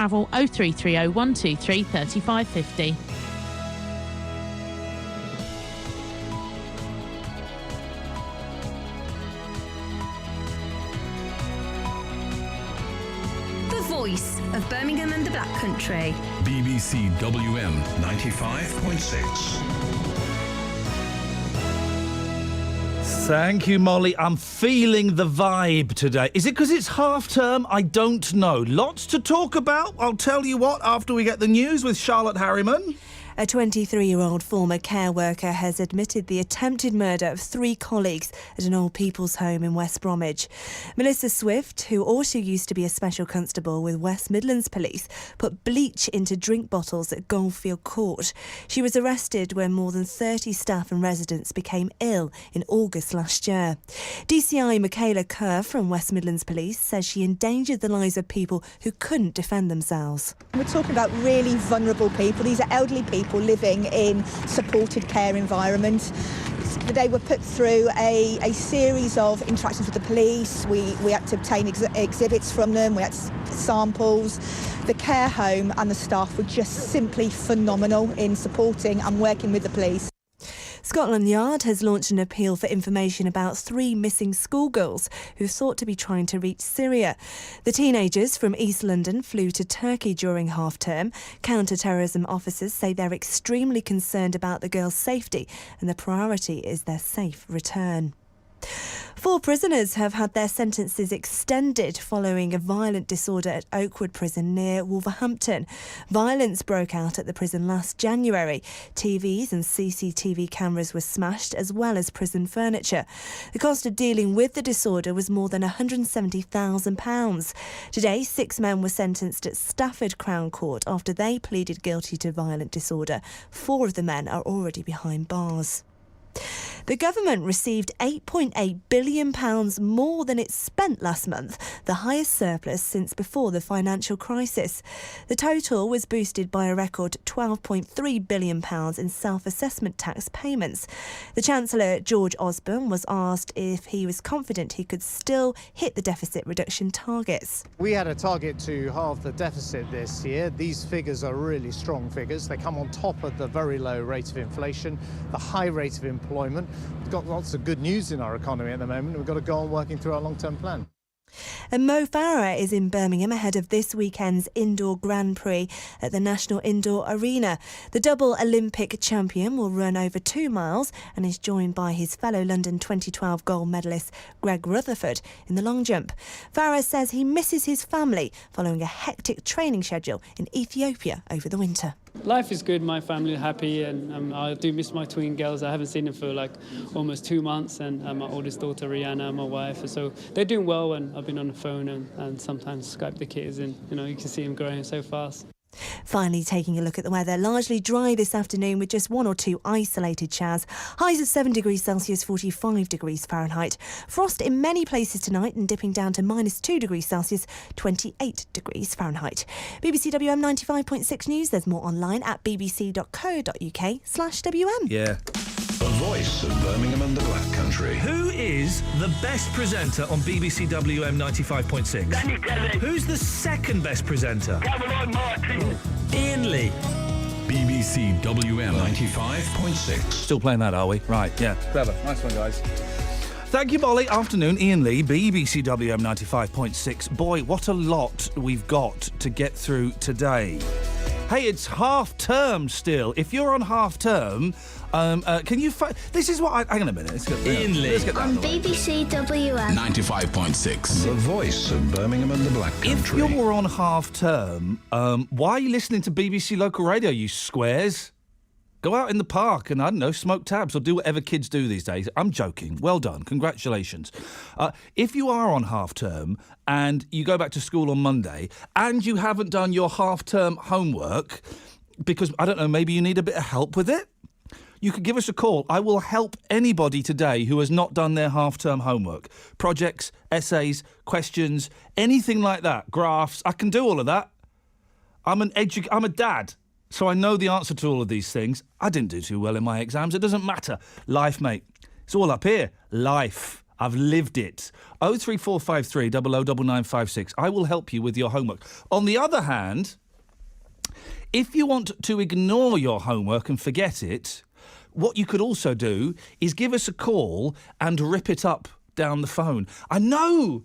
Travel 0330 123 3550. The voice of Birmingham and the Black Country. BBC WM 95.6. Thank you, Molly. I'm feeling the vibe today. Is it because it's half term? I don't know. Lots to talk about. I'll tell you what after we get the news with Charlotte Harriman. A 23-year-old former care worker has admitted the attempted murder of 3 colleagues at an old people's home in West Bromwich. Melissa Swift, who also used to be a special constable with West Midlands Police, put bleach into drink bottles at Goldfield Court. She was arrested when more than 30 staff and residents became ill in August last year. DCI Michaela Kerr from West Midlands Police says she endangered the lives of people who couldn't defend themselves. We're talking about really vulnerable people. These are elderly people living in supported care environments. They were put through a series of interactions with the police. We had to obtain exhibits from them, we had samples. The care home and the staff were just simply phenomenal in supporting and working with the police. Scotland Yard has launched an appeal for information about 3 missing schoolgirls who are thought to be trying to reach Syria. The teenagers from East London flew to Turkey during half-term. Counter-terrorism officers say they're extremely concerned about the girls' safety and the priority is their safe return. 4 prisoners have had their sentences extended following a violent disorder at Oakwood Prison near Wolverhampton. Violence broke out at the prison last January. TVs and CCTV cameras were smashed, as well as prison furniture. The cost of dealing with the disorder was more than £170,000. Today, 6 men were sentenced at Stafford Crown Court after they pleaded guilty to violent disorder. 4 of the men are already behind bars. The government received £8.8 billion more than it spent last month, the highest surplus since before the financial crisis. The total was boosted by a record £12.3 billion in self-assessment tax payments. The Chancellor, George Osborne, was asked if he was confident he could still hit the deficit reduction targets. We had a target to halve the deficit this year. These figures are really strong figures. They come on top of the very low rate of inflation, the high rate of employment. We've got lots of good news in our economy at the moment. We've got to go on working through our long-term plan. And Mo Farah is in Birmingham ahead of this weekend's Indoor Grand Prix at the National Indoor Arena. The double Olympic champion will run over 2 miles and is joined by his fellow London 2012 gold medalist Greg Rutherford in the long jump. Farah says he misses his family following a hectic training schedule in Ethiopia over the winter. Life is good, my family are happy, and I do miss my twin girls. I haven't seen them for almost 2 months, and my oldest daughter Rihanna, my wife. So they're doing well, and I've been on the phone and sometimes Skype the kids, and you can see them growing so fast. Finally, taking a look at the weather. Largely dry this afternoon with just 1 or 2 isolated showers. Highs of 7 degrees Celsius, 45 degrees Fahrenheit. Frost in many places tonight and dipping down to -2 degrees Celsius, 28 degrees Fahrenheit. BBC WM 95.6 News. There's more online at bbc.co.uk/WM. Yeah. The voice of Birmingham and the Black Country. Who is the best presenter on BBC WM 95.6? Danny Kelly. Who's the second best presenter? Caroline Martin. Ian Lee. BBC WM 95.6. Still playing that, are we? Right, yeah. Clever. Nice one, guys. Thank you, Molly. Afternoon, Ian Lee, BBC WM 95.6. Boy, what a lot we've got to get through today. Hey, it's half term still. If you're on half term, can you... This is what I... Hang on a minute. Ian Lee. On BBC WM 95.6. The voice of Birmingham and the Black Country. If you're on half term, why are you listening to BBC Local Radio, you squares? Go out in the park and, I don't know, smoke tabs or do whatever kids do these days. I'm joking. Well done. Congratulations. If you are on half-term and you go back to school on Monday and you haven't done your half-term homework because, I don't know, maybe you need a bit of help with it, you could give us a call. I will help anybody today who has not done their half-term homework. Projects, essays, questions, anything like that. Graphs. I can do all of that. I'm a dad. So I know the answer to all of these things. I didn't do too well in my exams. It doesn't matter. Life, mate. It's all up here. Life. I've lived it. 03453 009956. I will help you with your homework. On the other hand, if you want to ignore your homework and forget it, what you could also do is give us a call and rip it up down the phone. I know!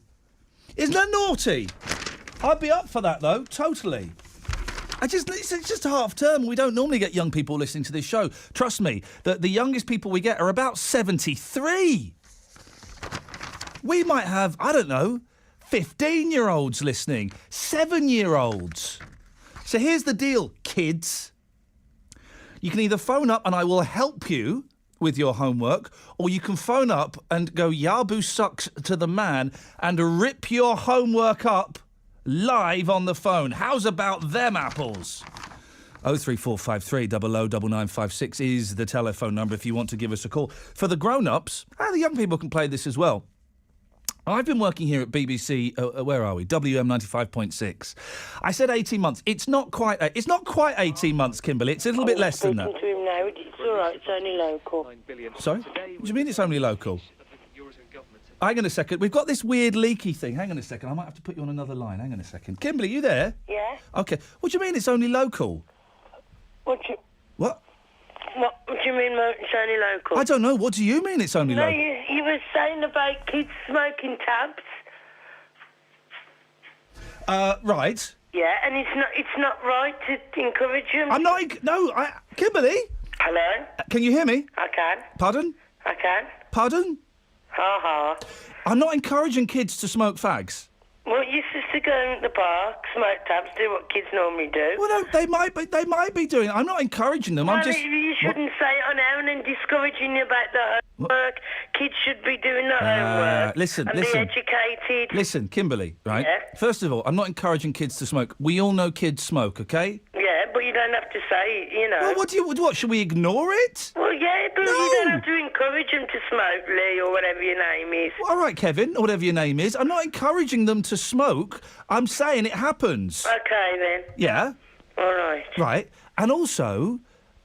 Isn't that naughty? I'd be up for that, though, totally. It's just half term. We don't normally get young people listening to this show. Trust me, the youngest people we get are about 73. We might have, I don't know, 15-year-olds listening, 7-year-olds. So here's the deal, kids. You can either phone up and I will help you with your homework, or you can phone up and go Yabu sucks to the man and rip your homework up live on the phone. How's about them apples? 03453 009956 is the telephone number if you want to give us a call. For the grown-ups, the young people can play this as well. I've been working here at BBC, where are we? WM 95.6. I said 18 months. It's not quite 18 months, Kimberly. It's a little bit less than that. To him now. It's all right. It's only local. Sorry? What do you mean it's only local? Hang on a second. We've got this weird leaky thing. Hang on a second. I might have to put you on another line. Hang on a second. Kimberly, you there? Yeah. OK. What do you mean it's only local? What do you mean it's only local? I don't know. What do you mean it's only local? No, you were saying about kids smoking tabs. Right. Yeah, and it's not right to encourage them. I'm not... Kimberly? Hello? Can you hear me? I can. Pardon? I can. Pardon? Ha ha. I'm not encouraging kids to smoke fags. Well, you're supposed to go in the park, smoke tabs, do what kids normally do. Well, no, they might be doing it. I'm not encouraging them. Well, I'm just... you shouldn't say it on air and then discouraging you about the homework. Kids should be doing the homework. Listen. Be educated. Listen, Kimberly, right? Yeah. First of all, I'm not encouraging kids to smoke. We all know kids smoke, OK? Yeah, but you don't have to say, Well, what, should we ignore it? Well, yeah, but No. you don't have to encourage them to smoke, Lee, or whatever your name is. Well, all right, Kevin, or whatever your name is. I'm not encouraging them to smoke. I'm saying it happens. Okay, then. Yeah? All right. Right. And also,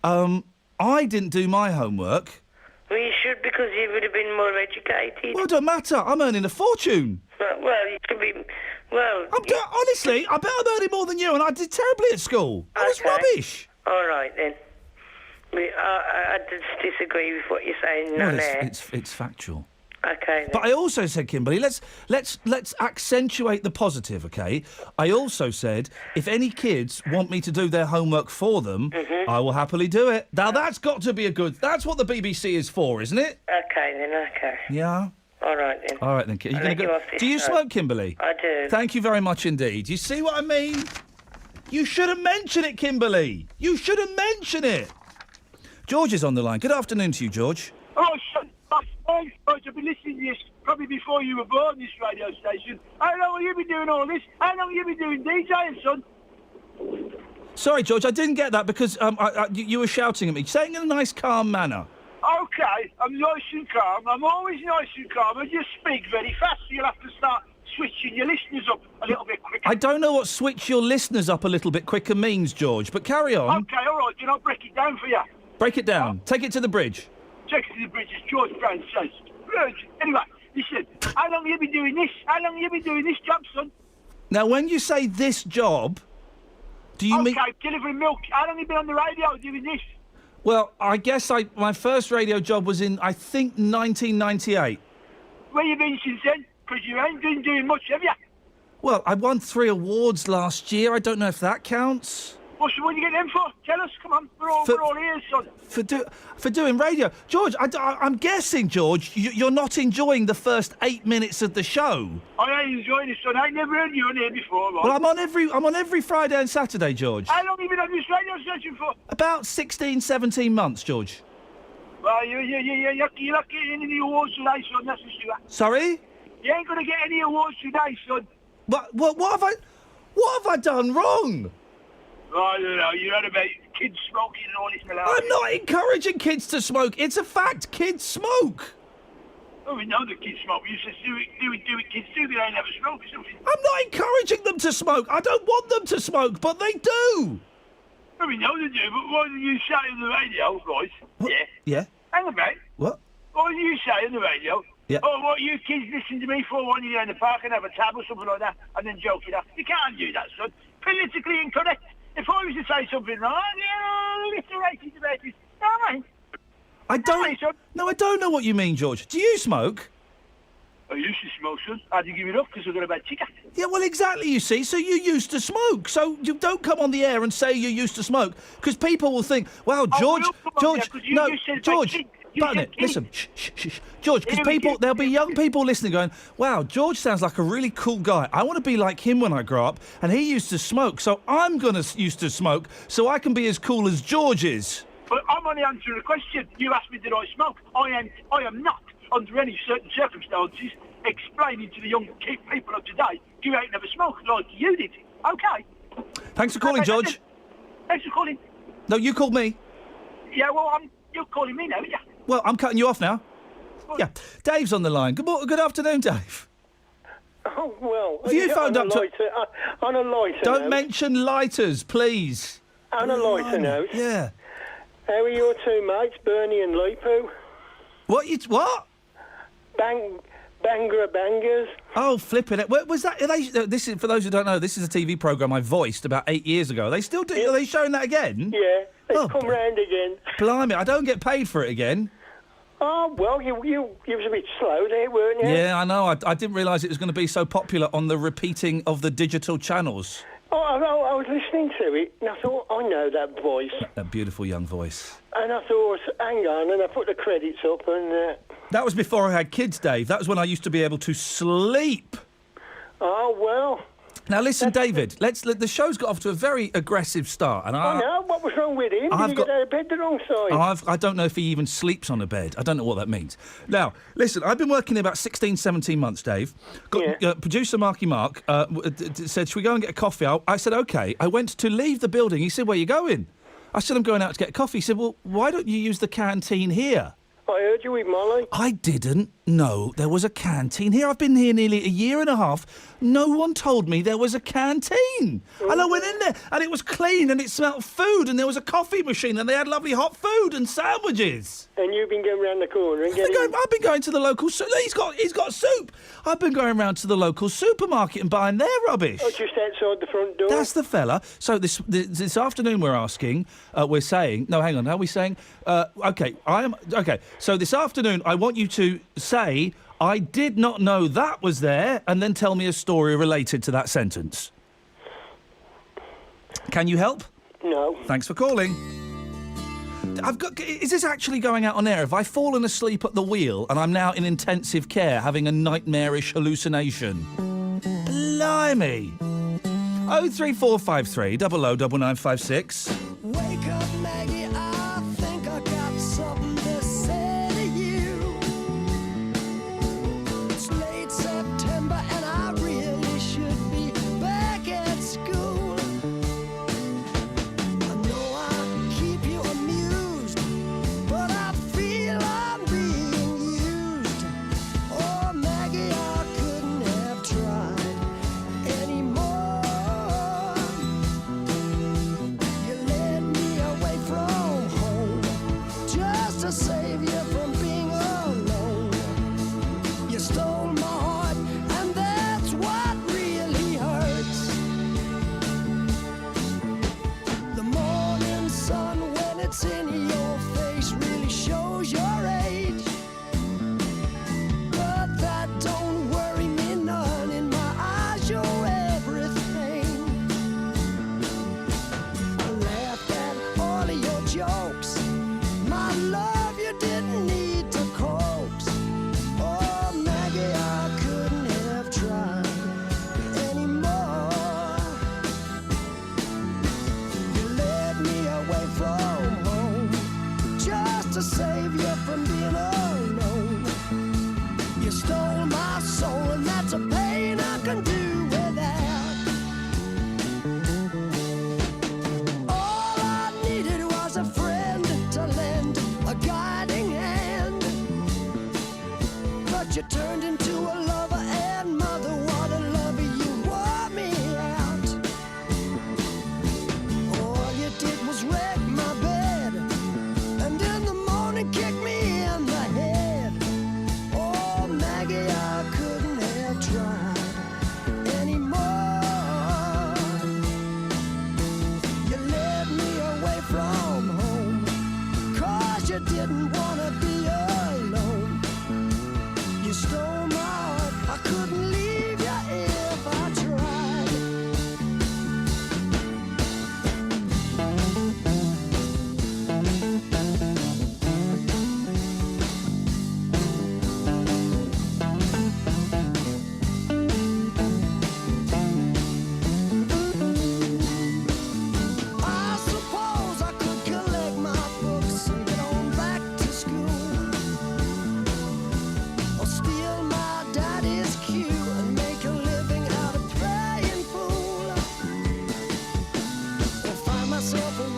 I didn't do my homework. Well, you should, because you would have been more educated. Well, it don't matter. I'm earning a fortune. Well, you should be... Well... Honestly, I bet I'm earning more than you, and I did terribly at school. I was rubbish. All right, then. I just disagree with what you're saying on there. It's factual. Okay. Then. But I also said, Kimberly, let's accentuate the positive, OK? I also said, if any kids want me to do their homework for them, I will happily do it. Now, that's got to be that's what the BBC is for, isn't it? Okay, then, okay. Yeah? All right, then. All right, then. You're gonna go... Do you show. smoke, Kimberly? I do. Thank you very much indeed. You see what I mean? You shouldn't mention it, Kimberly. You shouldn't mention it. George is on the line. Good afternoon to you, George. Oh, thanks, George. I've been listening to this probably before you were born, this radio station. How long have you been doing all this? How long have you been doing DJing, son? Sorry, George, I didn't get that because you were shouting at me. Say it in a nice, calm manner. OK, I'm nice and calm. I'm always nice and calm. I just speak very fast, so you'll have to start switching your listeners up a little bit quicker. I don't know what switch your listeners up a little bit quicker means, George, but carry on. OK, all right, then I'll break it down for you. Break it down. Take it to the bridge. Take it to the bridge, as George Brown says. Anyway, listen, how long have you been doing this? How long have you been doing this job, son? Now, when you say this job, do you mean... OK, delivering milk. How long have you been on the radio doing this? Well, I guess my first radio job was in, I think, 1998. Where you been since then? Because you ain't been doing much, have you? Well, I won 3 awards last year. I don't know if that counts. What do you get them for? Tell us, come on. We're all ears, son. For doing radio. George, I'm guessing, George, you're not enjoying the first 8 minutes of the show. I ain't enjoying it, son. I ain't never heard you on here before, right? Well, I'm on every Friday and Saturday, George. How long have you been on this radio station for? About 16, 17 months, George. Well, you're not getting any awards today, son, that's for sure. Sorry? You ain't going to get any awards today, son. What have I done wrong? I don't know. You heard about kids smoking and all this malarkey. I'm not encouraging kids to smoke. It's a fact. Kids smoke. Oh, we know that kids smoke. You said do it, kids do. They ain't never smoke or something. I'm not encouraging them to smoke. I don't want them to smoke, but they do. Well, we know they do, but why do you say on the radio, right? What? Yeah. Yeah? Hang about. What? What do you say on the radio? Yeah. Or what you kids listen to me for when you're in the park and have a tab or something like that, and then joke it up. You can't do that, son. Politically incorrect. If I was to say something wrong, little racist about it. No, mate. I don't know what you mean, George. Do you smoke? I used to smoke, son. I had to give it up because I got a bad ticket. Yeah, well, exactly, you see. So you used to smoke. So you don't come on the air and say you used to smoke, because people will think, wow, George, George, Button it. Listen, shh, George, because there'll be young people listening going, wow, George sounds like a really cool guy. I want to be like him when I grow up, and he used to smoke, so I'm going to used to smoke so I can be as cool as George is. But I'm only answering a question. You asked me, did I smoke? I am not, under any certain circumstances, explaining to the young people of today, you ain't never smoked like you did. Okay. Thanks for calling, George. Thanks for calling. No, you called me. Yeah, well, you're calling me now, yeah. Well, I'm cutting you off now. Yeah. Dave's on the line. Good afternoon, Dave. Oh, well. Have you phoned up to... On a lighter Don't note. mention lighters, please. On a lighter note. Yeah. How are your two mates, Bernie and Leepu? What? Bangers. Oh, flipping it. Was that... this is, for those who don't know, this is a TV programme I voiced about 8 years ago. Are they still doing... Are they showing that again? Yeah. They've come round again. Blimey, I don't get paid for it again. Oh, well, you was a bit slow there, weren't you? Yeah, I know. I didn't realise it was going to be so popular on the repeating of the digital channels. Oh, I was listening to it, and I thought, I know that voice. That beautiful young voice. And I thought, hang on, and I put the credits up, and... That was before I had kids, Dave. That was when I used to be able to sleep. Oh, well... Now, listen, David, the show's got off to a very aggressive start. And I know. What was wrong with him? Did he get out of bed the wrong side? I don't know if he even sleeps on a bed. I don't know what that means. Now, listen, I've been working here about 16, 17 months, Dave. Producer Marky Mark said, should we go and get a coffee? I said, OK. I went to leave the building. He said, where are you going? I said, I'm going out to get a coffee. He said, well, why don't you use the canteen here? I heard you with Molly. I didn't know there was a canteen here. I've been here nearly a year and a half. No one told me there was a canteen. And I went in there, and it was clean, and it smelled food, and there was a coffee machine, and they had lovely hot food and sandwiches. And you've been going round the corner and getting... I've been going to the local... He's got soup. I've been going round to the local supermarket and buying their rubbish. Oh, just outside the front door? That's the fella. So this afternoon we're saying... No, hang on. How are we saying? OK, so this afternoon I want you to say... I did not know that was there, and then tell me a story related to that sentence. Can you help? No. Thanks for calling. Is this actually going out on air? Have I fallen asleep at the wheel and I'm now in intensive care having a nightmarish hallucination? Blimey. 03453 009956. Wake up, Maggie, I think I got something to say to you. It's late September and I really should be back at school. I know I keep you amused, but I feel I'm being used. Oh, Maggie, I couldn't have tried anymore. You led me away from home just to save you from being alone. You stole my heart, and that's what really hurts. The morning sun, when it's in your face, really shows your age. But that don't worry me none. In my eyes, you're everything. I laughed at all of your jokes. My love, you didn't need to coax. Oh, Maggie, I couldn't have tried anymore. You led me away from home just to save you from being alone. You stole my soul, and that's a pain I can do without. All I needed was a friend to lend a guiding hand. But you turned into a lover and mother. What a lover, you wore me out. All you did was wreck my bed, and in the morning kick me in the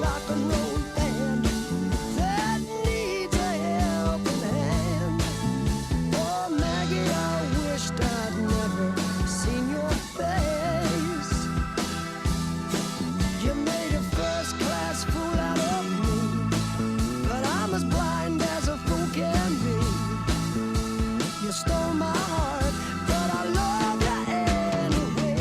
rock and roll band that needs a helping hand. Oh, Maggie, I wished I'd never seen your face. You made a first-class fool out of me, but I'm as blind as a fool can be. You stole my heart, but I love you anyway.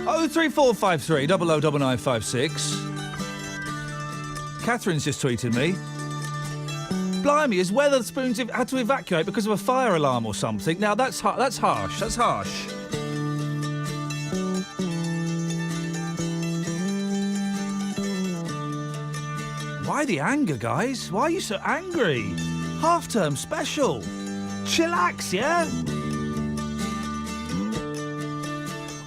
Oh, 3453 009956. Catherine's just tweeted me. Blimey, has Weatherspoons had to evacuate because of a fire alarm or something? Now, that's harsh. That's harsh. Why the anger, guys? Why are you so angry? Half-term special. Chillax, yeah?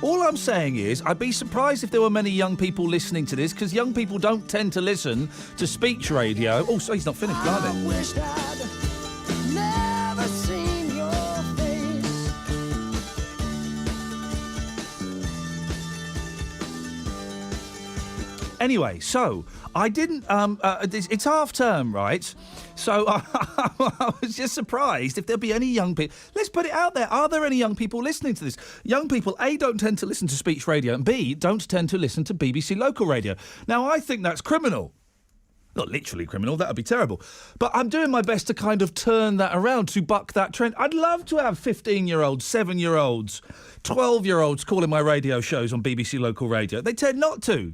All I'm saying is, I'd be surprised if there were many young people listening to this, because young people don't tend to listen to speech radio. Oh, so he's not finished, blimey. I wished I'd never seen your face. Anyway, so I didn't. It's half term, right? So I was just surprised if there'd be any young people. Let's put it out there. Are there any young people listening to this? Young people, A, don't tend to listen to speech radio, and B, don't tend to listen to BBC local radio. Now, I think that's criminal. Not literally criminal, that would be terrible. But I'm doing my best to kind of turn that around, to buck that trend. I'd love to have 15-year-olds, 7-year-olds, 12-year-olds calling my radio shows on BBC local radio. They tend not to.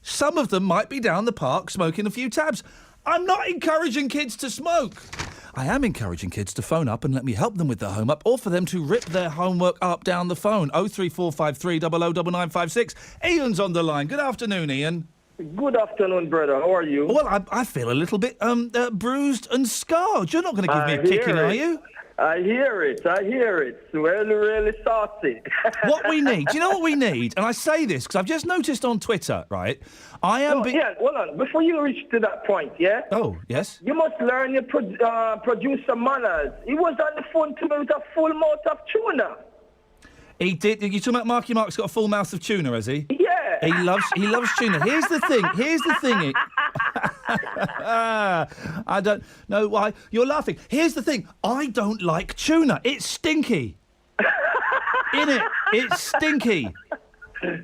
Some of them might be down the park smoking a few tabs. I'm not encouraging kids to smoke. I am encouraging kids to phone up and let me help them with their home up, or for them to rip their homework up down the phone. 03453 009956. Ian's on the line. Good afternoon, Ian. Good afternoon, brother. How are you? Well, I feel a little bit bruised and scarred. You're not going to give me a kicking, are you? I hear it. It's really, really saucy. What we need, do you know what we need? And I say this because I've just noticed on Twitter, right? Yeah, hold on. Before you reach to that point, yeah? Oh, yes? You must learn your producer manners. He was on the phone to me with a full mouth of tuna. He did. You talking about Marky Mark's got a full mouth of tuna, has he? Yeah. He loves tuna. Here's the thing. I don't know why you're laughing. Here's the thing. I don't like tuna. It's stinky. Innit? It's stinky.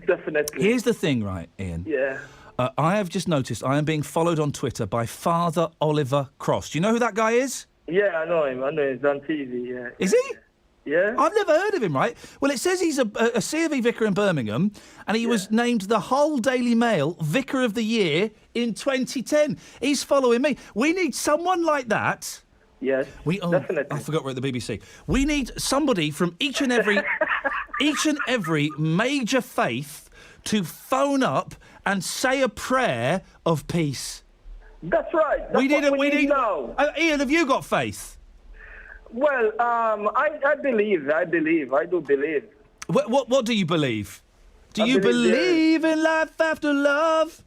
Definitely. Here's the thing, right, Ian? Yeah. I have just noticed I am being followed on Twitter by Father Oliver Cross. Do you know who that guy is? Yeah, I know him. I know he's on TV, yeah. Is he? Yeah. I've never heard of him, right? Well, it says he's a C of E vicar in Birmingham, and he was named the Hull Daily Mail Vicar of the Year in 2010. He's following me. We need someone like that. Yes, definitely. I forgot we're at the BBC. We need somebody from each and every major faith to phone up and say a prayer of peace. That's right. That's what we need now. Ian, have you got faith? Well, I believe. I do believe. What do you believe? Do you believe in life after love?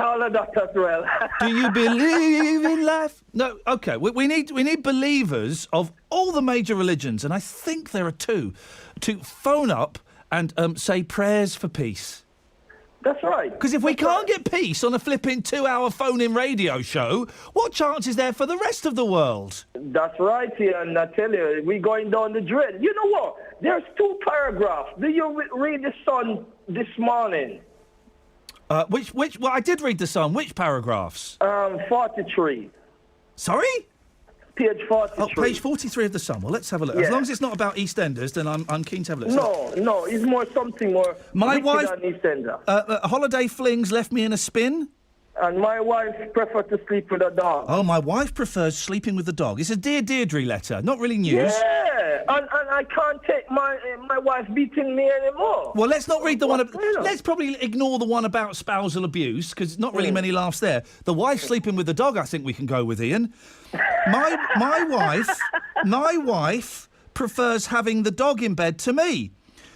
All of that as well. Do you believe in life? No. Okay. We need believers of all the major religions, and I think there are two, to phone up and say prayers for peace. That's right. Because if we can't get peace on a flipping 2-hour phone-in radio show, what chance is there for the rest of the world? That's right, Ian. I tell you, we're going down the drain. You know what? There's 2 paragraphs. Do you read the Sun this morning? Which? Well, I did read the Sun. Which paragraphs? 43. Sorry? Page 43. Oh, page 43 of the Sun. Well, let's have a look. Yeah. As long as it's not about EastEnders, then I'm keen to have a look. No, it's more something more My wife, than EastEnders. Holiday flings left me in a spin. And my wife prefers to sleep with a dog. Oh, my wife prefers sleeping with the dog. It's a Dear Deirdre letter, not really news. Yeah, and I can't take my wife beating me anymore. Well, let's not read the one. Let's probably ignore the one about spousal abuse because not really many laughs there. The wife sleeping with the dog, I think we can go with, Ian. My wife prefers having the dog in bed to me.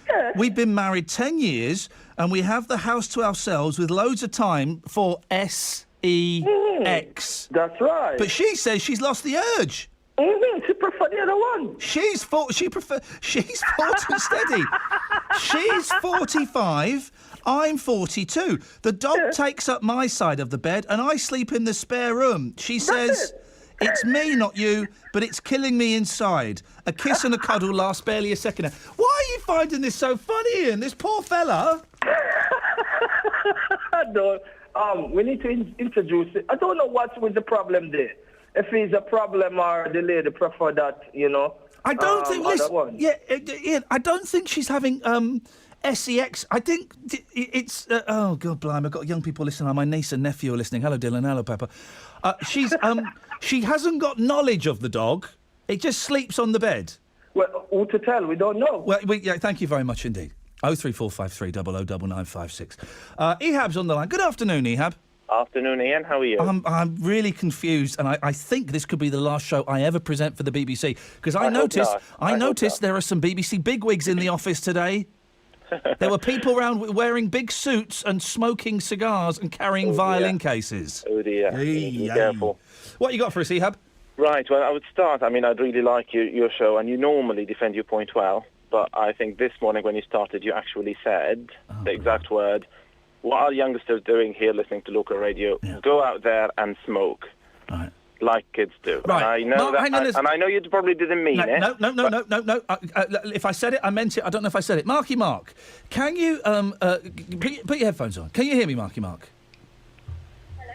Yeah. We've been married 10 years and we have the house to ourselves with loads of time for sex. That's right. But she says she's lost the urge. She prefers the other one. She's 40 steady. She's 45. I'm 42. The dog takes up my side of the bed and I sleep in the spare room. She says, it's me, not you, but it's killing me inside. A kiss and a cuddle lasts barely a second. Why are you finding this so funny, Ian? This poor fella. We need to introduce it. I don't know what was the problem there. If it's a problem or the lady prefer that, I don't think. Listen, Ian, I don't think she's having sex. I think it's. Oh God, blimey! I've got young people listening. My niece and nephew are listening. Hello, Dylan. Hello, Pepper. She hasn't got knowledge of the dog. It just sleeps on the bed. Well, who to tell? We don't know. Well, thank you very much indeed. 03453 009956. Ehab's on the line. Good afternoon, Ehab. Afternoon, Ian. How are you? I'm really confused, and I think this could be the last show I ever present for the BBC because I noticed there are some BBC bigwigs in the office today. There were people around wearing big suits and smoking cigars and carrying violin cases. Oh dear. Be careful. What you got for us, Ehab? Right. Well, I would start. I mean, I'd really like your show, and you normally defend your point well, but I think this morning when you started, you actually said the exact word. What are youngsters doing here listening to local radio? Yeah. Go out there and smoke. Right. Like kids do. Right. And I know and I know you probably didn't mean it. No. If I said it, I meant it. I don't know if I said it. Marky Mark, can you put your headphones on? Can you hear me, Marky Mark? Hello?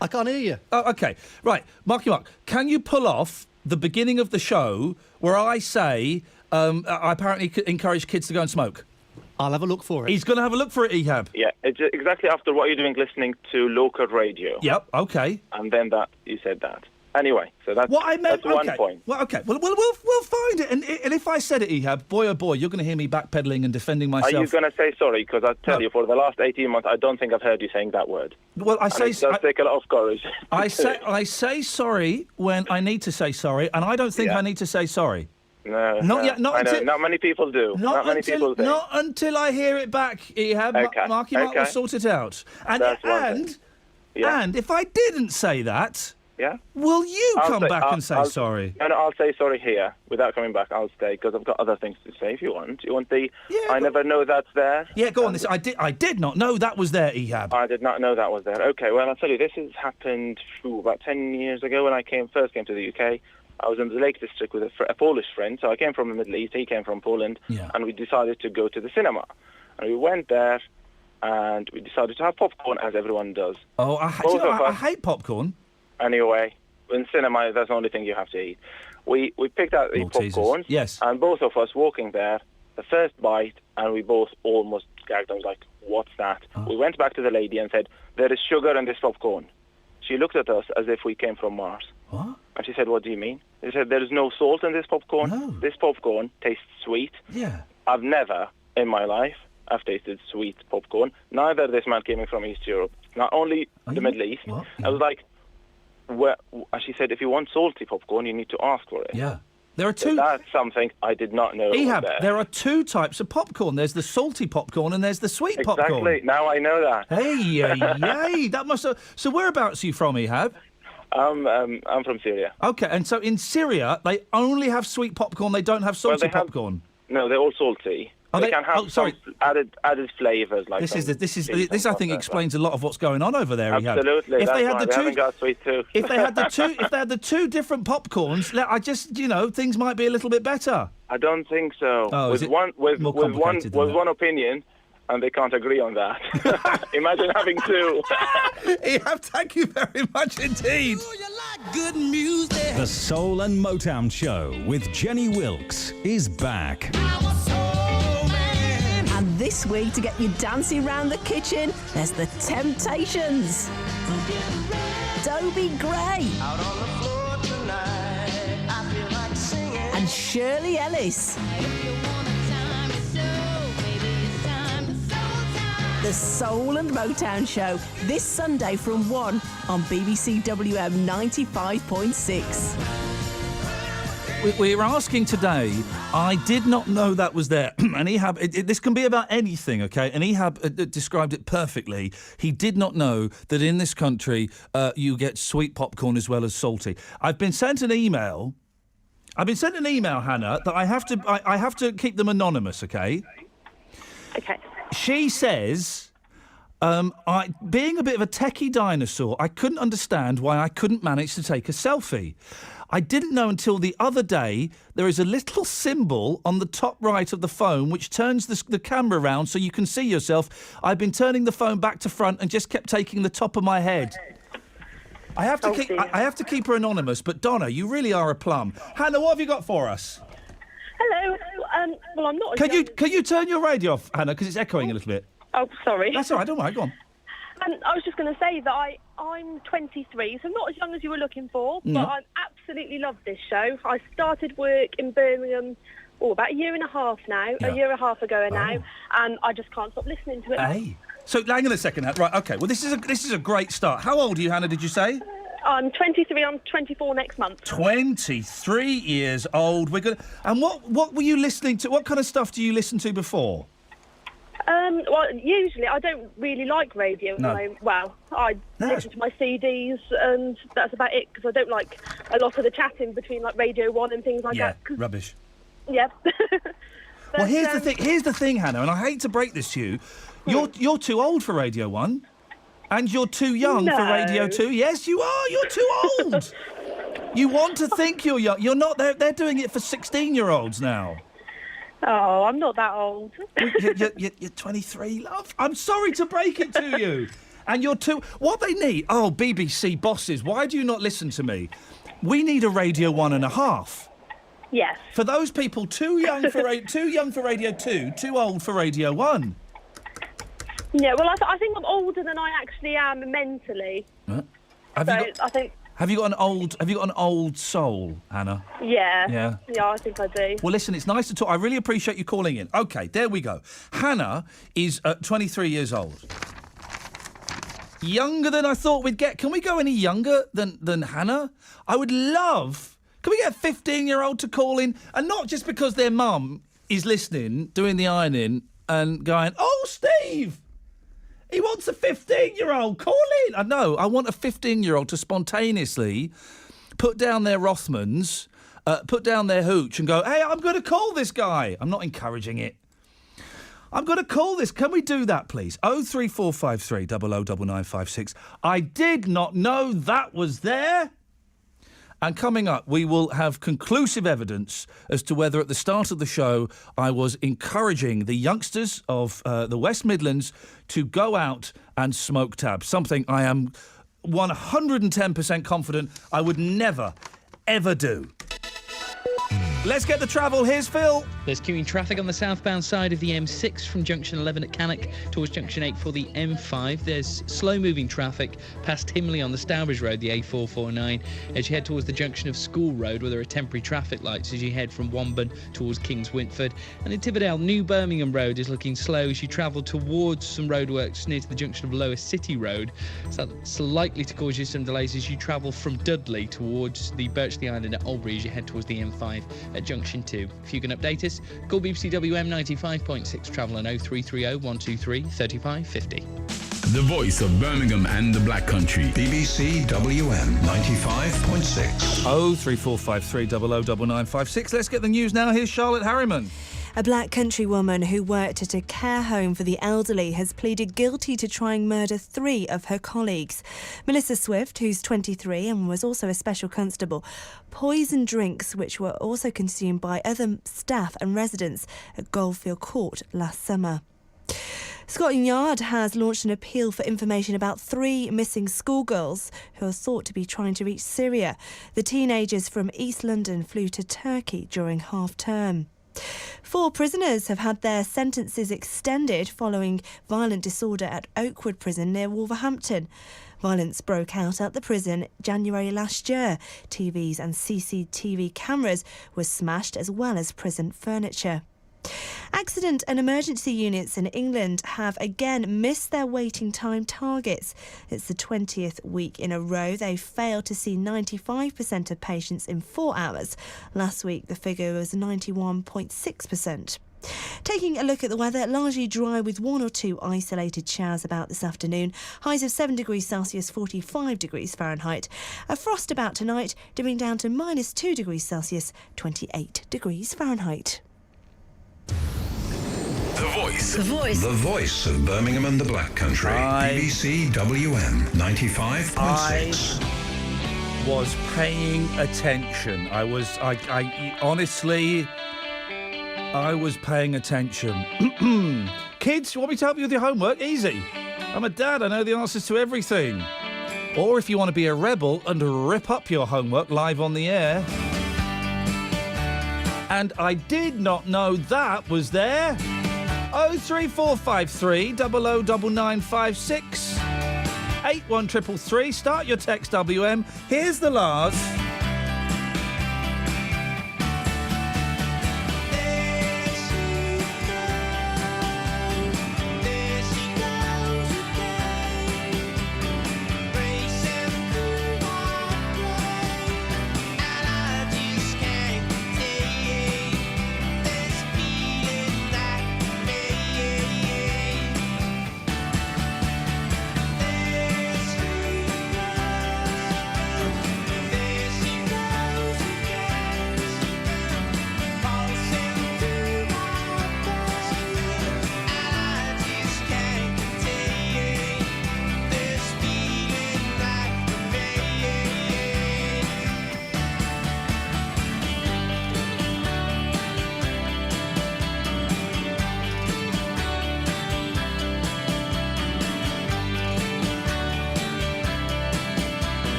I can't hear you. Oh, OK. Right. Marky Mark, can you pull off the beginning of the show where I say I apparently encourage kids to go and smoke? I'll have a look for it. He's going to have a look for it, Ehab. Yeah, it's exactly after what you're doing listening to local radio. Yep, OK. And then you said that. Anyway, so that's, what I meant, that's one point. Well, OK. Well, we'll find it. And if I said it, Ehab, boy, oh, boy, you're going to hear me backpedaling and defending myself. Are you going to say sorry? Because I tell you, for the last 18 months, I don't think I've heard you saying that word. Well, it does take a lot of courage. I say sorry when I need to say sorry, and I don't think I need to say sorry. No, not yet. Not many people do. Not many people do. Not until I hear it back, Ehab. Okay. Marky Mark will sort it out. And if I didn't say that, will you come back and say sorry? No, I'll say sorry here without coming back. I'll stay because I've got other things to say. If you want, the I never know that's there. Yeah, go on. I did not know that was there, Ehab. I did not know that was there. Okay, well I'll tell you, this has happened about 10 years ago when I first came to the UK. I was in the Lake District with a Polish friend, so I came from the Middle East, he came from Poland, and we decided to go to the cinema. And we went there, and we decided to have popcorn, as everyone does. Oh, I hate popcorn. Anyway, in cinema, that's the only thing you have to eat. We picked out the popcorn, and both of us walking there, the first bite, and we both almost gagged. I was like, what's that? Oh. We went back to the lady and said, there is sugar in this popcorn. She looked at us as if we came from Mars. What? And she said, what do you mean? She said, there is no salt in this popcorn. No. This popcorn tastes sweet. Yeah. I've never in my life have tasted sweet popcorn. Neither this man came from East Europe. Not only the Middle East. What? I was like, and she said, if you want salty popcorn, you need to ask for it. Yeah. There are two. So that's something I did not know. Ehab, there are two types of popcorn. There's the salty popcorn and there's the sweet popcorn. Exactly. Now I know that. Hey, that must have... So whereabouts are you from, Ehab? I'm from Syria. Okay, and so in Syria, they only have sweet popcorn, they don't have salty popcorn? No, they're all salty. They can have some added flavours like this. I think explains a lot of what's going on over there. Absolutely, if they had the two, haven't got sweet too. If they had the two different popcorns, I just things might be a little bit better. I don't think so. Oh, with one opinion, and they can't agree on that. Imagine having two. Thank you very much indeed. Good music. The Soul and Motown Show with Jenny Wilkes is back. And this week to get you dancing round the kitchen, there's The Temptations. Dobie Gray. Out on the floor tonight, I feel like singing. And Shirley Ellis. The Soul and Motown Show, this Sunday from 1 on BBC WM 95.6. We were asking today, I did not know that was there. And Ehab, this can be about anything, OK? And Ehab described it perfectly. He did not know that in this country you get sweet popcorn as well as salty. I've been sent an email, Hannah, that I have to keep them anonymous, OK? OK. She says, being a bit of a techie dinosaur, I couldn't understand why I couldn't manage to take a selfie. I didn't know until the other day there is a little symbol on the top right of the phone which turns the camera around so you can see yourself. I've been turning the phone back to front and just kept taking the top of my head. I have to keep her anonymous, but Donna, you really are a plum. Hannah, what have you got for us? Hello. Well, I'm not. Can you turn your radio off, Hannah, because it's echoing a little bit? Oh, sorry. That's all right. Don't worry. Go on. I was just going to say that I'm 23, so not as young as you were looking for, but I absolutely love this show. I started work in Birmingham about a year and a half ago now, and I just can't stop listening to it. Hey. So hang on a second. Right. Okay. Well, this is a great start. How old are you, Hannah? Did you say? I'm 23. I'm 24 next month. 23 years old. And what were you listening to? What kind of stuff do you listen to before? Well, usually I don't really like radio. No. Well, I listen to my CDs, and that's about it, because I don't like a lot of the chatting between like Radio 1 and things like that. Yeah, rubbish. Yeah. Well, here's the thing. Here's the thing, Hannah, and I hate to break this to you. You're too old for Radio 1, and you're too young for Radio 2. Yes, you are. You're too old. You want to think you're young. You're not. They're doing it for 16-year-olds now. Oh, I'm not that old. You're 23, love. I'm sorry to break it to you. And you're too... What they need... Oh, BBC bosses, why do you not listen to me? We need a Radio 1.5. Yes. For those people too young for Radio 2, too old for Radio 1. Yeah, well, I think I'm older than I actually am mentally. Huh? I think... Have you got an old soul, Hannah? Yeah. Yeah, I think I do. Well, listen, it's nice to talk. I really appreciate you calling in. OK, there we go. Hannah is 23 years old. Younger than I thought we'd get. Can we go any younger than Hannah? I would love... Can we get a 15-year-old to call in? And not just because their mum is listening, doing the ironing, and going, oh, Steve... He wants a 15-year-old. Call in. No, I want a 15-year-old to spontaneously put down their Rothmans, put down their hooch and go, hey, I'm going to call this guy. I'm not encouraging it. I'm going to call this. Can we do that, please? 03453 009956. I did not know that was there. And coming up, we will have conclusive evidence as to whether at the start of the show I was encouraging the youngsters of the West Midlands to go out and smoke tabs, something I am 110% confident I would never, ever do. Let's get the travel. Here's Phil. There's queuing traffic on the southbound side of the M6 from junction 11 at Cannock towards junction 8 for the M5. There's slow-moving traffic past Himley on the Stourbridge Road, the A449, as you head towards the junction of School Road, where there are temporary traffic lights as you head from Womburn towards Kings Wintford. And in Tividale, New Birmingham Road is looking slow as you travel towards some roadworks near to the junction of Lower City Road. So that's likely to cause you some delays as you travel from Dudley towards the Birchley Island at Albury as you head towards the M5 at junction 2. If you can update us, call BBC WM 95.6 travel on 0330 123 3550. The voice of Birmingham and the Black Country. BBC WM 95.6. 03453 009956. Let's get the news now. Here's Charlotte Harriman. A Black country woman who worked at a care home for the elderly has pleaded guilty to trying murder 3 of her colleagues. Melissa Swift, who's 23 and was also a special constable, poisoned drinks which were also consumed by other staff and residents at Goldfield Court last summer. Scotland Yard has launched an appeal for information about 3 missing schoolgirls who are thought to be trying to reach Syria. The teenagers from East London flew to Turkey during half-term. 4 prisoners have had their sentences extended following violent disorder at Oakwood Prison near Wolverhampton. Violence broke out at the prison January last year. TVs and CCTV cameras were smashed as well as prison furniture. Accident and emergency units in England have again missed their waiting time targets. It's the 20th week in a row they've failed to see 95% of patients in 4 hours. Last week the figure was 91.6%. Taking a look at the weather, largely dry with 1 or 2 isolated showers about this afternoon. Highs of 7 degrees Celsius, 45 degrees Fahrenheit. A frost about tonight, dipping down to -2 degrees Celsius, 28 degrees Fahrenheit. The Voice. The Voice. The voice of Birmingham and the Black Country. BBC WM 95.6. I was paying attention. I honestly was paying attention. Kids, you want me to help you with your homework? Easy. I'm a dad. I know the answers to everything. Or if you want to be a rebel and rip up your homework live on the air. And I did not know that was there. 03453 009956 81333. Start your text WM. Here's the Lars.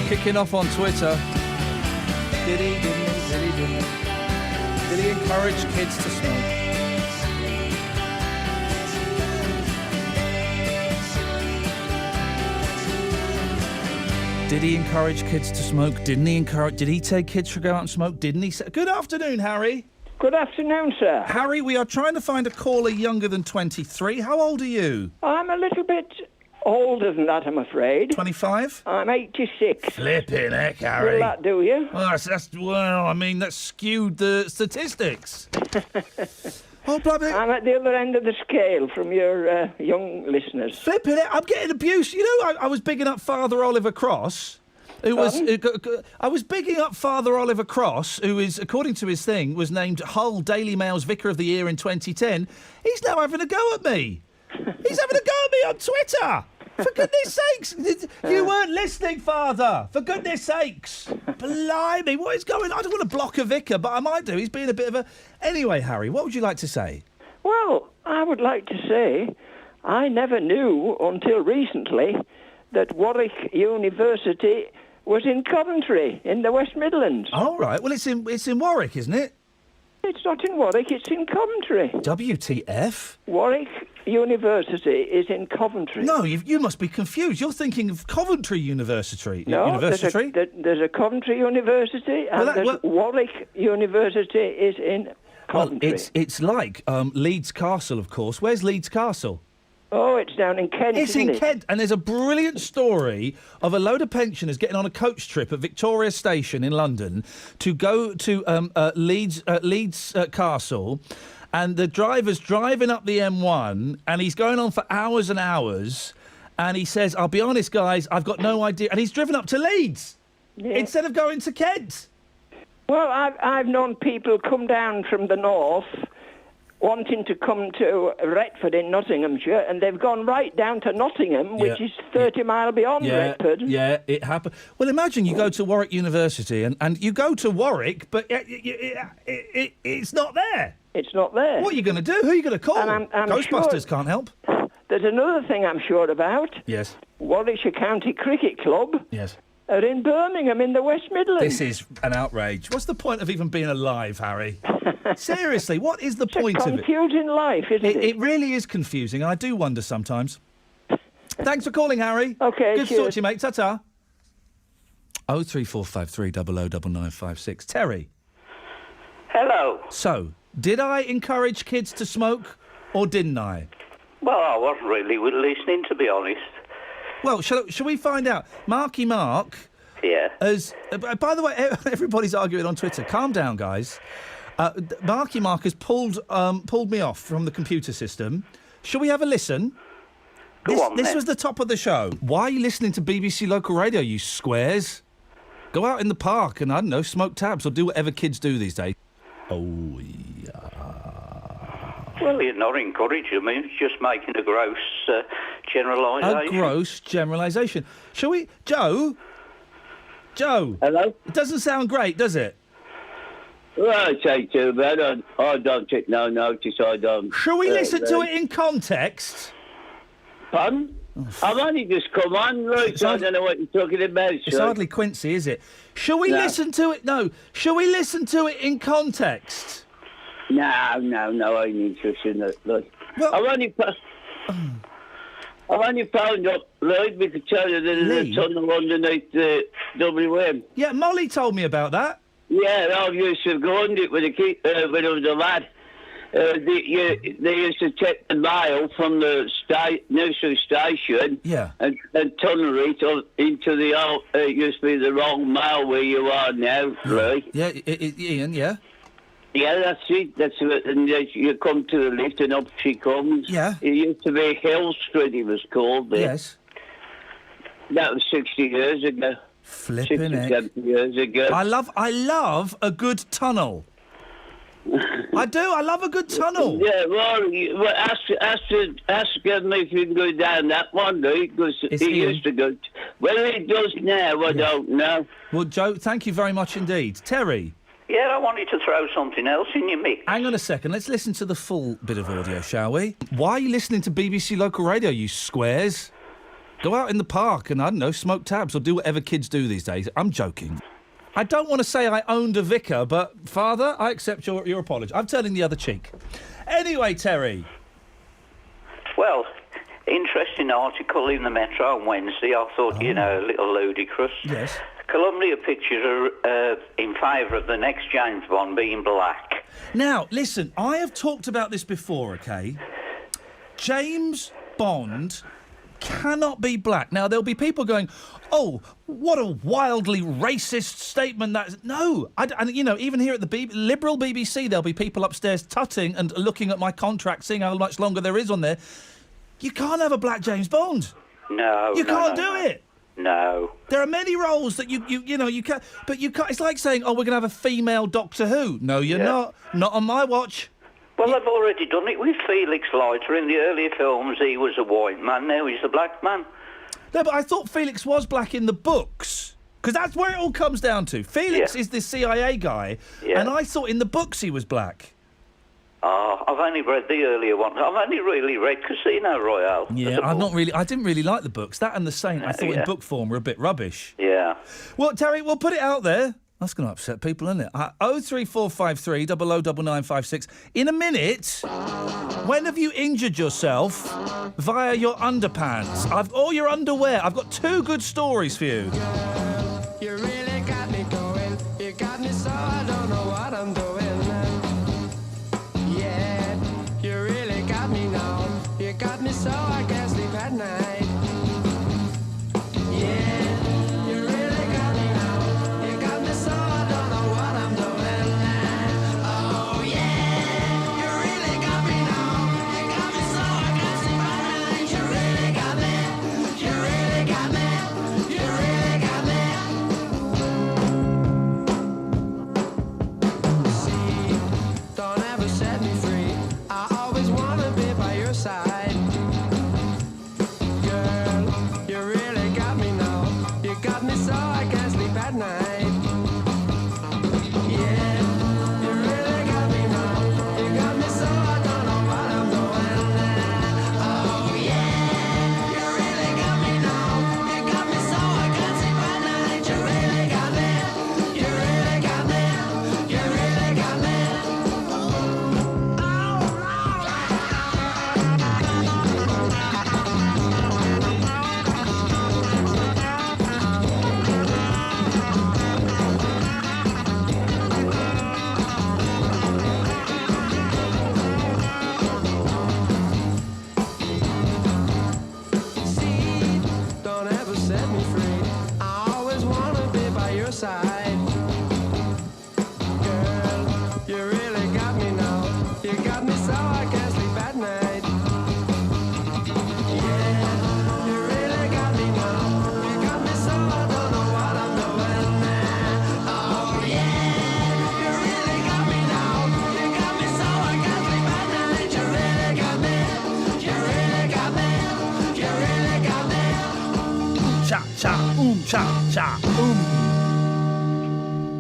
Kicking off on Twitter. Did he encourage kids to smoke? Did he encourage kids to smoke? Did he take kids to go out and smoke? Didn't he? Good afternoon, Harry. Good afternoon, sir. Harry, we are trying to find a caller younger than 23. How old are you? I'm a little bit older than that, I'm afraid. 25? I'm 86. Flipping heck, Harry. Will that do you? Well, that's skewed the statistics. Oh, bloody. I'm at the other end of the scale from your young listeners. Flipping it, I'm getting abused. You know, I was bigging up Father Oliver Cross. I was bigging up Father Oliver Cross, who is, according to his thing, was named Hull Daily Mail's Vicar of the Year in 2010. He's now having a go at me. He's having a go at me on Twitter. For goodness sakes. You weren't listening, Father. For goodness sakes. Blimey, what is going on? I don't want to block a vicar, but I might do. He's being a bit of a... Anyway, Harry, what would you like to say? Well, I would like to say I never knew until recently that Warwick University was in Coventry, in the West Midlands. All right. Well, it's in Warwick, isn't it? It's not in Warwick, it's in Coventry. WTF? Warwick University is in Coventry. No, you must be confused. You're thinking of Coventry University. No, there's a Coventry University, and Warwick University is in Coventry. Well, it's like Leeds Castle, of course. Where's Leeds Castle? Oh, it's down in Kent, It's isn't in it? Kent, and there's a brilliant story of a load of pensioners getting on a coach trip at Victoria Station in London to go to Leeds Castle, and the driver's driving up the M1, and he's going on for hours and hours, and he says, "I'll be honest, guys, I've got no idea," and he's driven up to Leeds instead of going to Kent. Well, I've known people come down from the north wanting to come to Retford in Nottinghamshire, and they've gone right down to Nottingham, which is 30 mile beyond Retford. Yeah, it happened. Well, imagine you go to Warwick University, and you go to Warwick, but it's not there. It's not there. What are you going to do? Who are you going to call? And I'm Ghostbusters sure can't help. There's another thing I'm sure about. Yes. Warwickshire County Cricket Club Yes. are in Birmingham in the West Midlands. This is an outrage. What's the point of even being alive, Harry? Seriously, what is the point of it? Confusing life, isn't it? It really is confusing, and I do wonder sometimes. Thanks for calling, Harry. Okay, Good to talk to you, mate. Ta-ta. 03453 009956. Terry. Hello. So, did I encourage kids to smoke, or didn't I? Well, I wasn't really listening, to be honest. Well, shall we find out? Marky Mark... Yeah. By the way, everybody's arguing on Twitter. Calm down, guys. Marky Mark has pulled me off from the computer system. Shall we have a listen? This was the top of the show. Why are you listening to BBC Local Radio, you squares? Go out in the park and, I don't know, smoke tabs or do whatever kids do these days. Oh, yeah. Well, you're not encouraging them. It's just making a gross generalisation. A gross generalisation. Shall we... Joe? Hello? It doesn't sound great, does it? Well, I say too bad. I don't take no notice. I don't. Shall we listen to it in context? Pardon? I've only just come on, right? I don't know what you're talking about. It's hardly Quincy, is it? Shall we listen to it? No. Shall we listen to it in context? No, I ain't interested in it. Look, well, I've only found up, right? We could tell you there's a tunnel underneath the WM. Yeah, Molly told me about that. Yeah, I used to go under it with a kid, when I was a lad. They used to take the mail from the nursery station and tunnel it up into the old, it used to be the wrong mail where you are now, right? Yeah, Ian, yeah? Yeah, that's it. That's it. And you come to the lift and up she comes. Yeah. It used to be Hill Street, it was called. Yes. That was 60 years ago. Flipping 60, 70 years ago. I love a good tunnel. I do. I love a good tunnel. Yeah, well ask him if you can go down that one, right? Because he used to go. Whether he does now, I don't know. Well, Joe, thank you very much indeed. Terry? Yeah, I wanted to throw something else in your mix. Hang on a second. Let's listen to the full bit of audio, shall we? Why are you listening to BBC Local Radio, you squares? Go out in the park and, I don't know, smoke tabs or do whatever kids do these days. I'm joking. I don't want to say I owned a vicar, but, Father, I accept your apology. I'm turning the other cheek. Anyway, Terry. Well, interesting article in the Metro on Wednesday. I thought, a little ludicrous. Yes. Columbia Pictures are in favour of the next James Bond being black. Now, listen, I have talked about this before, OK? James Bond cannot be black. Now, there'll be people going, oh, what a wildly racist statement that is. No, even here at the liberal BBC, there'll be people upstairs tutting and looking at my contract, seeing how much longer there is on there. You can't have a black James Bond. No, You can't do it. No. There are many roles that you can't, but you can't. It's like saying, oh, we're going to have a female Doctor Who. No, you're not. Not on my watch. Well, they've already done it with Felix Leiter. In the earlier films, he was a white man. Now he's a black man. No, but I thought Felix was black in the books. Because that's where it all comes down to. Felix is the CIA guy, and I thought in the books he was black. I've only read the earlier one. I've only really read Casino Royale. Yeah, I didn't really like the books. That and The Saint, I thought in book form were a bit rubbish. Yeah. Well, Terry, we'll put it out there. That's going to upset people, isn't it? 03453 009956. In a minute, when have you injured yourself via your underpants? Or your underwear? I've got two good stories for you. You really got me going. You got me so I don't know what I'm doing. Yeah, you really got me now. You got me so I cha. Boom.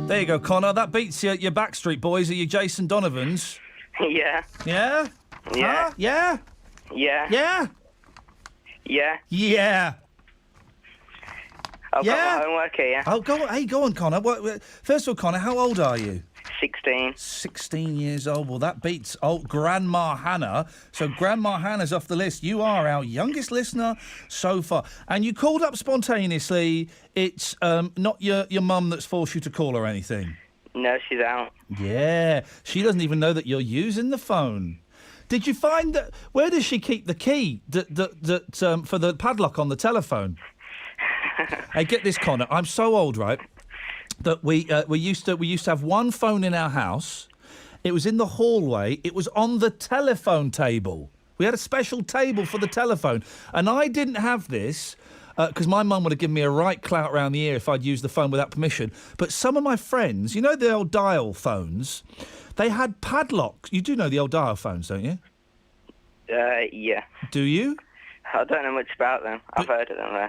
There you go, Connor. That beats your Backstreet Boys or your Jason Donovans. Yeah. Yeah? Yeah. Huh? Yeah? Yeah. Yeah? Yeah. Yeah. I've got my homework here. Oh, go on, Connor. First of all, Connor, how old are you? 16. 16 years old. Well, that beats Grandma Hannah. So Grandma Hannah's off the list. You are our youngest listener so far. And you called up spontaneously. It's not your mum that's forced you to call or anything. No, she's out. Yeah. She doesn't even know that you're using the phone. Did you find that... Where does she keep the key that for the padlock on the telephone? Hey, get this, Connor. I'm so old, right, that we used to have one phone in our house. It was in the hallway. It was on the telephone table. We had a special table for the telephone. And I didn't have this because my mum would have given me a right clout round the ear if I'd used the phone without permission. But some of my friends, you know the old dial phones, they had padlocks. You do know the old dial phones, don't you? Yeah. Do you? I don't know much about them. I've heard of them, though.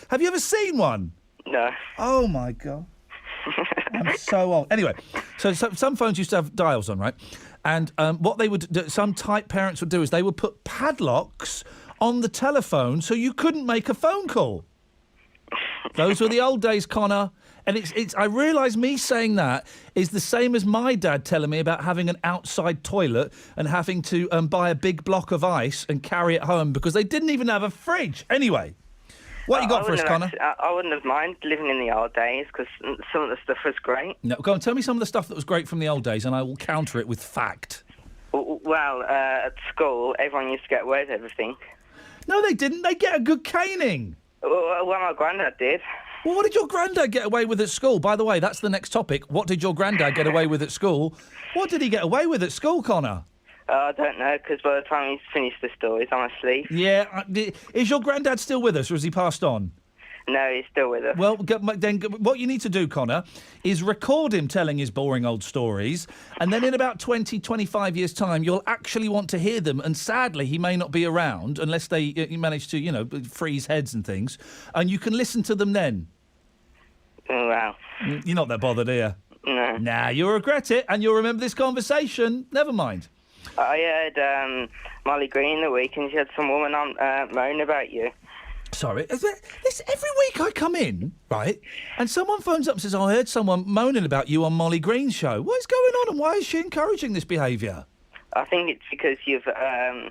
Have you ever seen one? No. Oh, my God. I'm so old. Anyway, so some phones used to have dials on, right? And what they would do, some tight parents would do is they would put padlocks on the telephone so you couldn't make a phone call. Those were the old days, Connor. And it's. I realise me saying that is the same as my dad telling me about having an outside toilet and having to buy a big block of ice and carry it home because they didn't even have a fridge. Anyway, what you got for us, Connor? I wouldn't have minded living in the old days because some of the stuff was great. No, go on, tell me some of the stuff that was great from the old days and I will counter it with fact. Well, at school, everyone used to get away with everything. No, they didn't. They get a good caning. Well, my granddad did. Well, what did your granddad get away with at school? By the way, that's the next topic. What did your granddad get away with at school? What did he get away with at school, Connor? I don't know, because by the time he's finished the stories, I'm asleep. Yeah. Is your granddad still with us, or has he passed on? No, he's still with us. Well, then what you need to do, Connor, is record him telling his boring old stories, and then in about 20, 25 years' time, you'll actually want to hear them, and sadly, he may not be around unless they manage to, freeze heads and things, and you can listen to them then. Oh, wow. You're not that bothered, are you? No. Nah, you'll regret it, and you'll remember this conversation. Never mind. I heard Molly Green the week, and she had some woman on moaning about you. Sorry, this every week I come in, right, and someone phones up and says, I heard someone moaning about you on Molly Green's show. What is going on, and why is she encouraging this behaviour? I think it's because you've, well,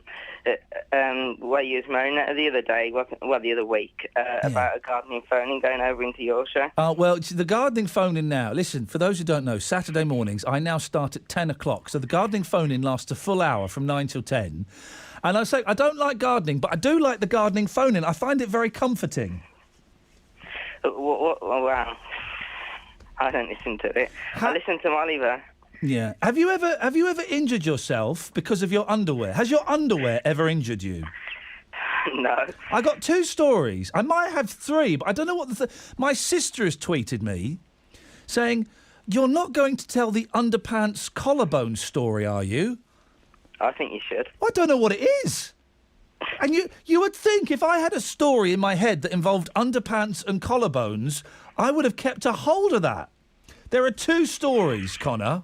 you was moaning the other day, the other week, about a gardening phoning going over into your show. Well, it's the gardening phone-in now. Listen, for those who don't know, Saturday mornings, I now start at 10 o'clock. So the gardening phone-in lasts a full hour from 9 till 10. And I say, I don't like gardening, but I do like the gardening phone-in. I find it very comforting. Wow. I don't listen to it. I listen to Molly, though. Yeah. Have you ever injured yourself because of your underwear? Has your underwear ever injured you? No. I got 2 stories. I might have 3, but I don't know what my sister has tweeted me saying, you're not going to tell the underpants collarbone story, are you? I think you should. I don't know what it is. And you would think if I had a story in my head that involved underpants and collarbones, I would have kept a hold of that. There are 2 stories, Connor.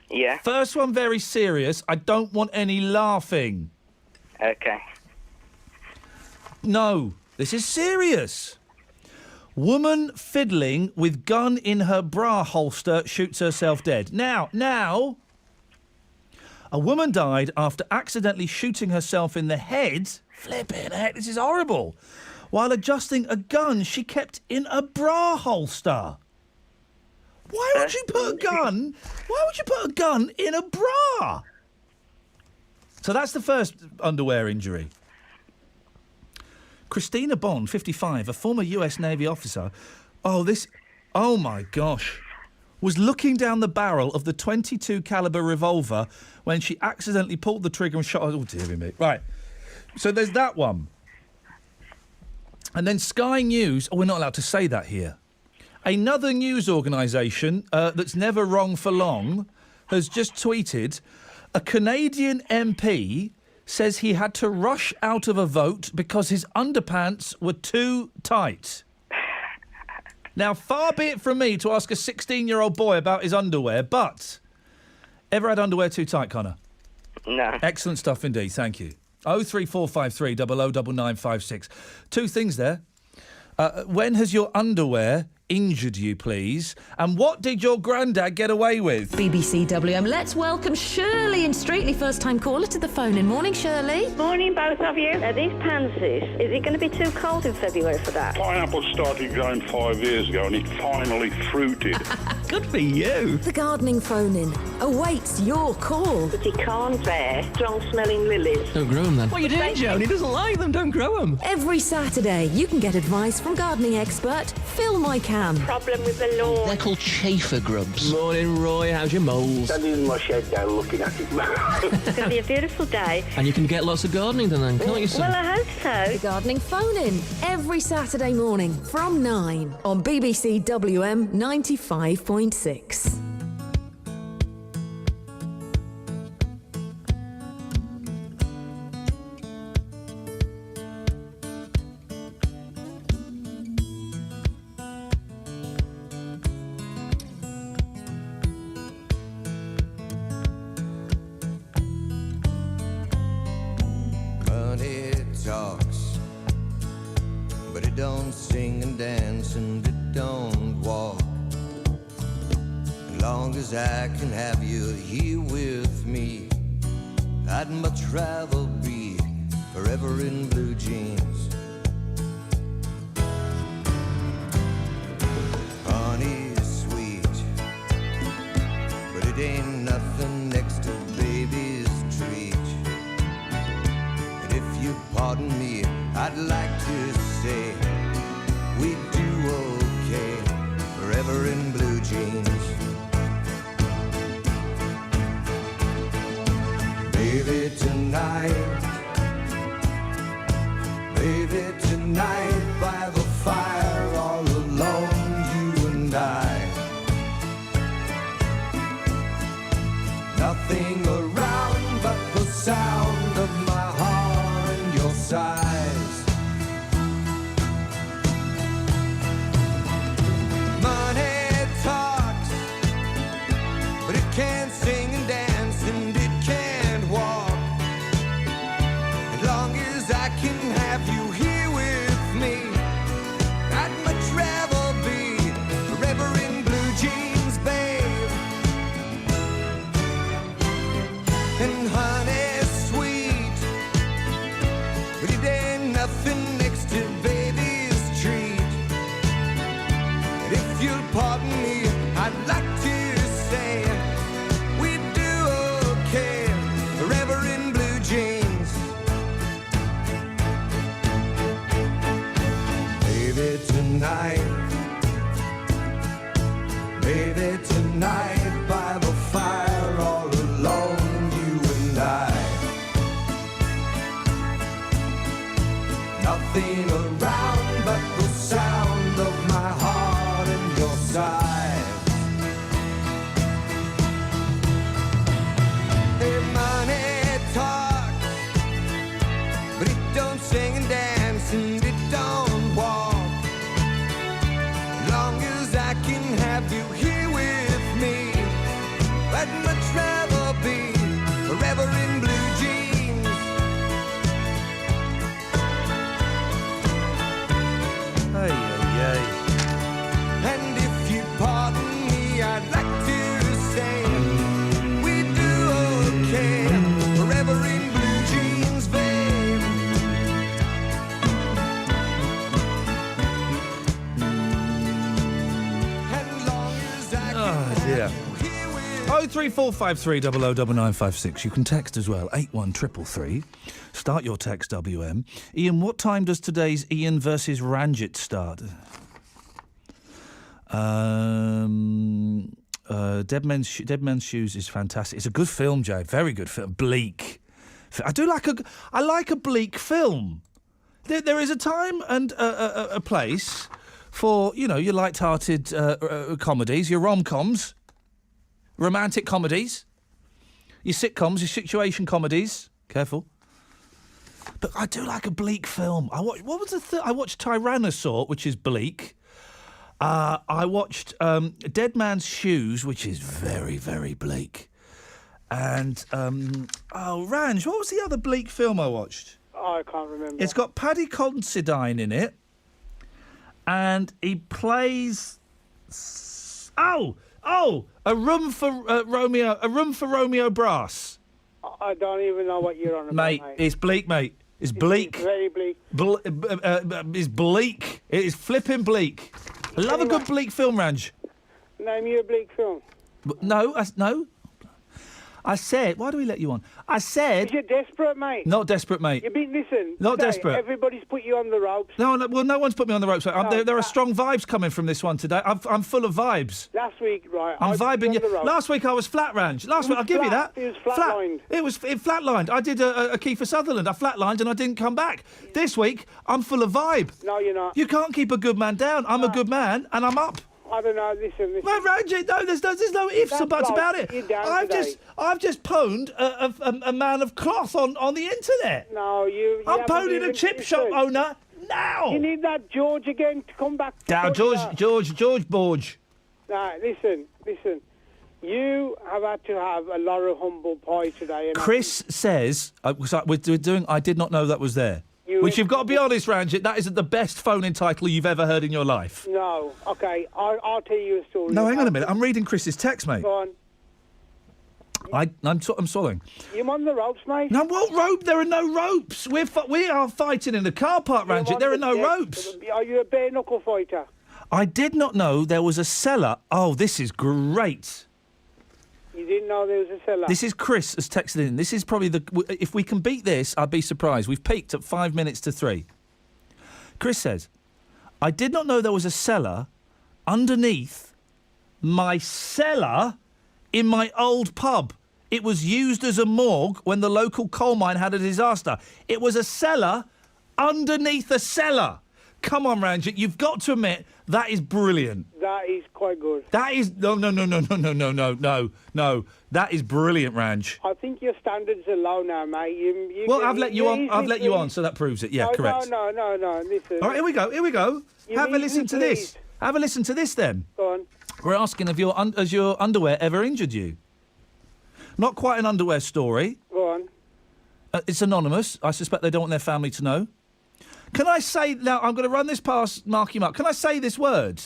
Yeah. First one, very serious. I don't want any laughing. Okay. No, this is serious. Woman fiddling with gun in her bra holster shoots herself dead. Now, a woman died after accidentally shooting herself in the head. Flipping heck, this is horrible. While adjusting a gun she kept in a bra holster. Why would you put a gun in a bra? So that's the first underwear injury. Christina Bond, 55, a former US Navy officer. Oh my gosh. Was looking down the barrel of the .22 caliber revolver when she accidentally pulled the trigger and shot. Oh, dear me. Right. So there's that one. And then Sky News. Oh, we're not allowed to say that here. Another news organisation that's never wrong for long has just tweeted, a Canadian MP says he had to rush out of a vote because his underpants were too tight. Now, far be it from me to ask a 16-year-old boy about his underwear, but ever had underwear too tight, Connor? No. Excellent stuff indeed, thank you. 03453 009956. Two things there. When has your underwear injured you, please? And what did your granddad get away with? BBC WM, let's welcome Shirley in Streatley, first-time caller to the phone in. Morning, Shirley. Morning, both of you. These pansies, is it going to be too cold in February for that? Pineapple started growing 5 years ago and it finally fruited. Good for you. The gardening phone-in awaits your call. But he can't bear strong-smelling lilies. Don't grow them then. What are you doing, Joan? He doesn't like them. Don't grow them. Every Saturday, you can get advice from gardening expert Phil Mycam. Problem with the lawn. They're called chafer grubs. Morning, Roy. How's your moles? Standing in my shed down looking at it. It's going to be a beautiful day. And you can get lots of gardening done then, can't you, son? Well, I hope so. The gardening phone-in every Saturday morning from 9 on BBC WM 95.6. Money talks, but it don't sing and dance and it don't walk. As long as I can have you here with me, I'd much rather be forever in blue jeans. Honey's sweet, but it ain't nothing next to baby's treat. And if you pardon me, I'd like to say we do okay forever in blue jeans. Baby, tonight, by the fire, all alone, you and I. Nothing around but the sound of my heart and your sighs. Money talks, but it can't sing and dance and it can't walk. As long as I can have you here with me, I'd much rather be forever in blue jeans, babe. And honey's sweet, but it ain't nothing next to baby's treat. And if you'll pardon me, I'd like to say we do okay forever in blue jeans. Baby, tonight, by the fire, all alone, you and I. Nothing around but the sound of my heart and your sighs. Hey, money talks, but it don't sing and dance and it don't walk. As long as I can have you here with me, I'd much rather be forever in blue jeans. Hey, hey, And if you pardon me, I'd like to say we do okay forever in blue jeans, babe. And long as I can dear. 03453 009956. You can text as well, 81333. Start your text, WM. Iain, what time does today's Iain versus Ranjit start? Dead Men's Shoes is fantastic. It's a good film, Jay. Very good film. Bleak. I like a bleak film. There is a time and a place for, you know, your light-hearted comedies, your rom-coms, romantic comedies, your sitcoms, your situation comedies. Careful. But I do like a bleak film. I watched Tyrannosaur, which is bleak. I watched Dead Man's Shoes, which is very, very bleak. And, Ranj, what was the other bleak film I watched? I can't remember. It's got Paddy Considine in it. And he plays... A Room for Romeo Brass. I don't even know what you're on about, mate. It's bleak, mate. It's bleak. It's very bleak. It's bleak. It is flipping bleak. I love a good bleak film, Ranj. Name you a bleak film. No. I said, why do we let you on? I said... You're desperate, mate. Not desperate, mate. Listen. Not desperate. Everybody's put you on the ropes. No, no one's put me on the ropes. There are strong vibes coming from this one today. I'm full of vibes. Last week, right. I'm vibing. Last week I was flat, Ranj. Last week, I'll give you that. It was flatlined. It was flatlined. I did a Kiefer Sutherland. I flatlined and I didn't come back. This week, I'm full of vibe. No, you're not. You can't keep a good man down. I'm a good man and I'm up. I don't know. Listen. No, Ranjit, no, there's no ifs or buts about it. I've just pwned a man of cloth on the internet. No, I'm pwning a chip shop owner now. You need that George again to come back. George Borge. No, listen. You have had to have a lot of humble pie today. Chris says we're doing. I did not know that was there. Which you've got to be honest, Ranjit, that isn't the best phone-in title you've ever heard in your life. No. Okay, I'll tell you a story. No, hang on a minute. I'm reading Chris's text, mate. Go on. I'm swallowing. You're on the ropes, mate. No, what rope? There are no ropes. We are fighting in the car park, Ranjit. There are no ropes. Are you a bare-knuckle fighter? I did not know there was a cellar. Oh, this is great. You didn't know there was a cellar? This is Chris has texted in. This is probably if we can beat this, I'd be surprised. We've peaked at 5 minutes to 3. Chris says, I did not know there was a cellar underneath my cellar in my old pub. It was used as a morgue when the local coal mine had a disaster. It was a cellar underneath a cellar. Come on, Ranjit, you've got to admit, that is brilliant. That is quite good. That is... No. That is brilliant, Ranj. I think your standards are low now, mate. I've let you on, so that proves it. Yeah, correct. No. Listen. All right, here we go. Have a listen to this. Have a listen to this, then. Go on. We're asking, has your underwear ever injured you? Not quite an underwear story. Go on. It's anonymous. I suspect they don't want their family to know. Can I say... Now, I'm going to run this past Marky Mark. Can I say this word?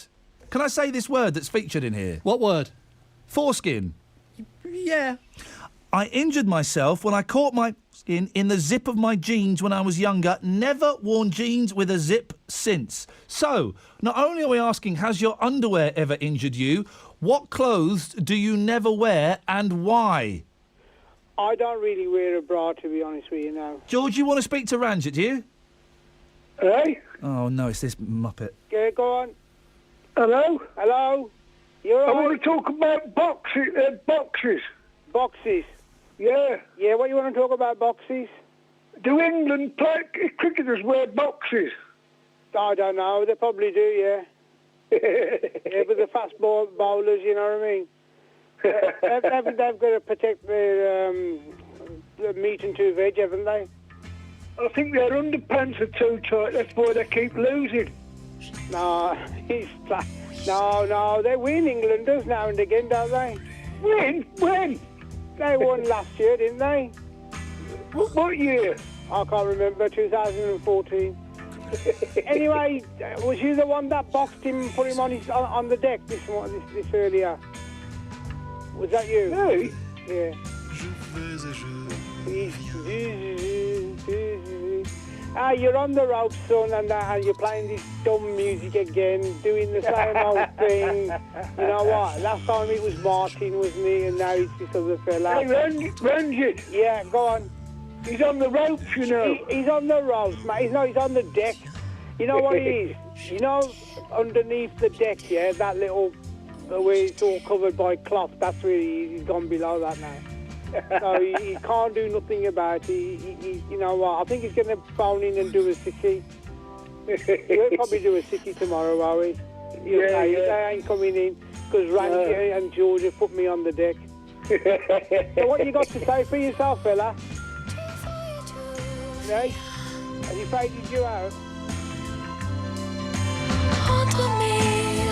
Can I say this word that's featured in here? What word? Foreskin. Yeah. I injured myself when I caught my skin in the zip of my jeans when I was younger. Never worn jeans with a zip since. So, not only are we asking, has your underwear ever injured you? What clothes do you never wear and why? I don't really wear a bra, to be honest with you now. George, you want to speak to Ranjit, do you? Hey? Oh, no, it's this muppet. Yeah, go on. Hello? You're I want to talk about boxes. Boxes? Yeah. Yeah, what you want to talk about, boxes? Do England cricketers wear boxes? I don't know. They probably do, yeah. Yeah, but the fast bowlers, you know what I mean? They've got to protect their meat and 2 veg, haven't they? I think their underpants are too tight. That's why they keep losing. No, they win, Englanders, now and again, don't they? Win? When? They won last year, didn't they? What year? I can't remember, 2014. Anyway, was you the one that boxed him and put him on the deck this earlier? Was that you? Me? Yeah. You're on the ropes, son, and you're playing this dumb music again, doing the same old thing. You know what? Last time it was Martin, wasn't he? And now it's this other fella. Hey, Ranjit. Yeah, go on. He's on the ropes, you know. He's on the ropes, mate. He's on the deck. You know what he is? You know, underneath the deck, yeah, that little, where it's all covered by cloth, that's where he's gone below that now. So he can't do nothing about it. He, you know what? I think he's going to phone in and do a sickie. He'll probably do a sickie tomorrow, will he? Yeah. They ain't coming in because Randy and George have put me on the deck. So what you got to say for yourself, fella? Hey? Has he faded you out? Entre mes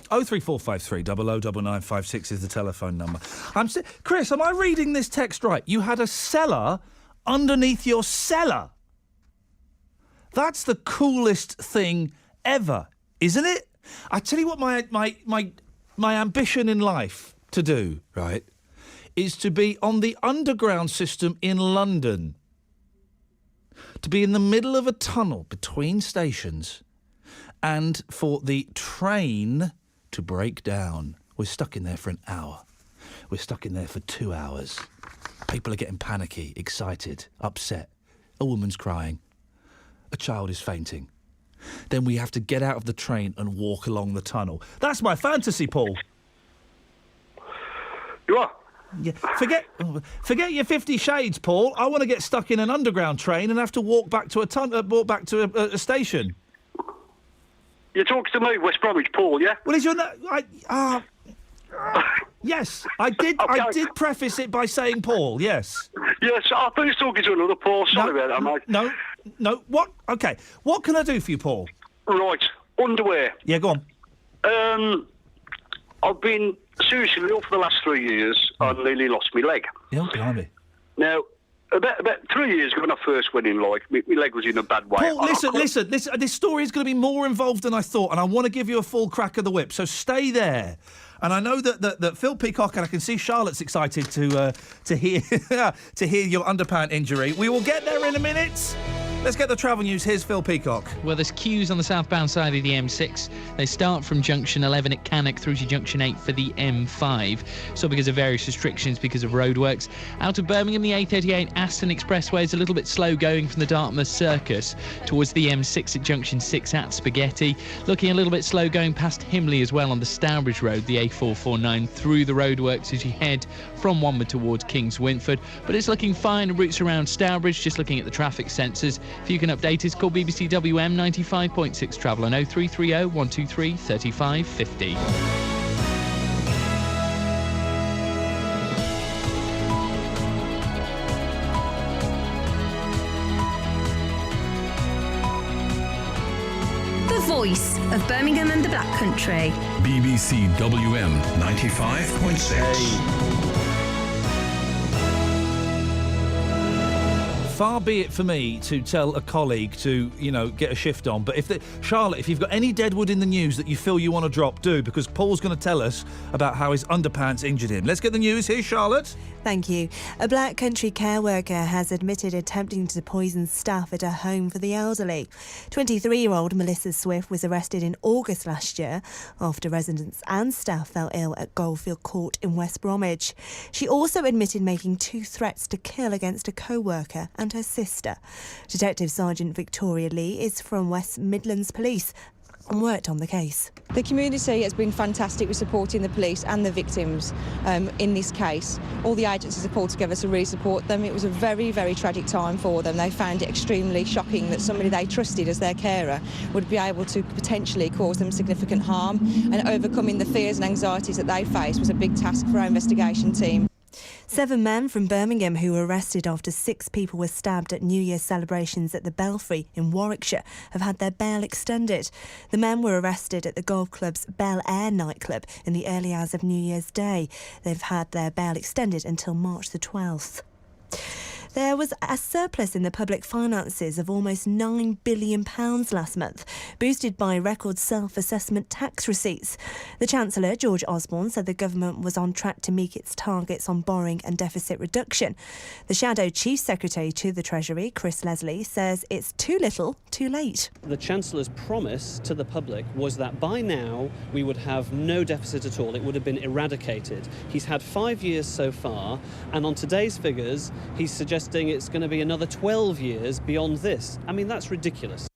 03453 009956 is the telephone number. Chris, am I reading this text right? You had a cellar underneath your cellar. That's the coolest thing ever, isn't it? I tell you what, my ambition in life to do, right, is to be on the underground system in London. To be in the middle of a tunnel between stations and for the train to break down. We're stuck in there for an hour. We're stuck in there for 2 hours. People are getting panicky, excited, upset. A woman's crying. A child is fainting. Then we have to get out of the train and walk along the tunnel. That's my fantasy, Paul. You are? Yeah. Forget your 50 Shades, Paul. I want to get stuck in an underground train and have to walk back to a station. You're talking to me, West Bromwich, Paul, yeah? Well, is your yes, I did. I did preface it by saying Paul. Yes. Yes, I thought you were talking to another Paul. Sorry about that, mate. No. What? Okay. What can I do for you, Paul? Right. Underwear. Yeah, go on. I've been seriously ill for the last 3 years. I nearly lost my leg. Yeah, blimey. Now, about 3 years ago when I first went in life, my leg was in a bad way. Paul, listen. This story is going to be more involved than I thought, and I want to give you a full crack of the whip. So stay there. And I know that Phil Peacock, and I can see Charlotte's excited to hear to hear your underpant injury. We will get there in a minute. Let's get the travel news. Here's Phil Peacock. Well, there's queues on the southbound side of the M6. They start from junction 11 at Cannock through to junction 8 for the M5. So because of various restrictions because of roadworks. Out of Birmingham, the A38 Aston Expressway is a little bit slow going from the Dartmouth Circus towards the M6 at junction 6 at Spaghetti. Looking a little bit slow going past Himley as well on the Stourbridge Road, the A449 through the roadworks as you head from Wanwood towards Kings Winford. But it's looking fine. Routes around Stourbridge, just looking at the traffic sensors. If you can update us, call BBC WM 95.6 Travel on 0330 123 3550. The voice of Birmingham and the Black Country. BBC WM 95.6. Far be it for me to tell a colleague to, get a shift on. But Charlotte, if you've got any deadwood in the news that you feel you want to drop, do, because Paul's going to tell us about how his underpants injured him. Let's get the news. Here's Charlotte. Thank you. A Black Country care worker has admitted attempting to poison staff at a home for the elderly. 23-year-old Melissa Swift was arrested in August last year after residents and staff fell ill at Goldfield Court in West Bromwich. She also admitted making 2 threats to kill against a co-worker and her sister. Detective Sergeant Victoria Lee is from West Midlands Police and worked on the case. The community has been fantastic with supporting the police and the victims in this case. All the agencies have pulled together to really support them. It was a very, very tragic time for them. They found it extremely shocking that somebody they trusted as their carer would be able to potentially cause them significant harm, and overcoming the fears and anxieties that they faced was a big task for our investigation team. 7 men from Birmingham who were arrested after 6 people were stabbed at New Year's celebrations at the Belfry in Warwickshire have had their bail extended. The men were arrested at the golf club's Bel Air nightclub in the early hours of New Year's Day. They've had their bail extended until March the 12th. There was a surplus in the public finances of almost £9 billion last month, boosted by record self-assessment tax receipts. The Chancellor, George Osborne, said the government was on track to meet its targets on borrowing and deficit reduction. The Shadow Chief Secretary to the Treasury, Chris Leslie, says it's too little, too late. The Chancellor's promise to the public was that by now we would have no deficit at all. It would have been eradicated. He's had 5 years so far, and on today's figures, he's suggesting it's going to be another 12 years beyond this. I mean, that's ridiculous.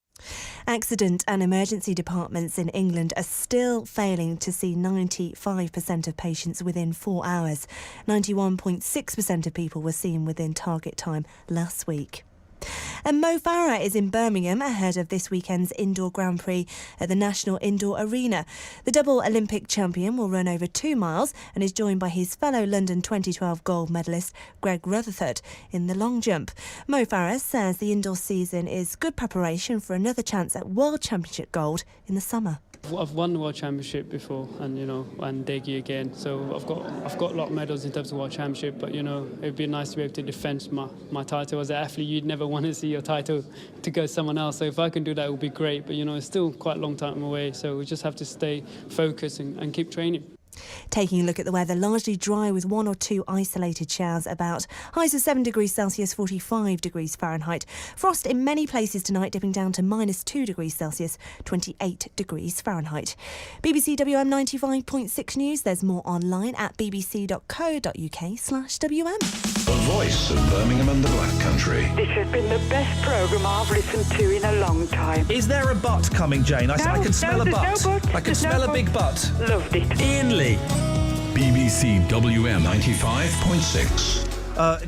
Accident and emergency departments in England are still failing to see 95% of patients within 4 hours. 91.6% of people were seen within target time last week. And Mo Farah is in Birmingham ahead of this weekend's Indoor Grand Prix at the National Indoor Arena. The double Olympic champion will run over 2 miles and is joined by his fellow London 2012 gold medalist Greg Rutherford in the long jump. Mo Farah says the indoor season is good preparation for another chance at World Championship gold in the summer. I've won the World Championship before, and and Degi again. So I've got a lot of medals in terms of World Championship. But it'd be nice to be able to defend my title. As an athlete, you'd never want to see your title to go to someone else. So if I can do that, it would be great. But it's still quite a long time away. So we just have to stay focused and keep training. Taking a look at the weather, largely dry with 1 or 2 isolated showers about. Highs of 7 degrees Celsius, 45 degrees Fahrenheit. Frost in many places tonight, dipping down to -2 degrees Celsius, 28 degrees Fahrenheit. BBC WM 95.6 News. There's more online at bbc.co.uk/WM. The voice of Birmingham and the Black Country. This has been the best programme I've listened to in a long time. Is there a butt coming, Jane? I can smell a butt. No butt. I can smell a big butt. Loved it. Iain Lee. BBC WM 95.6.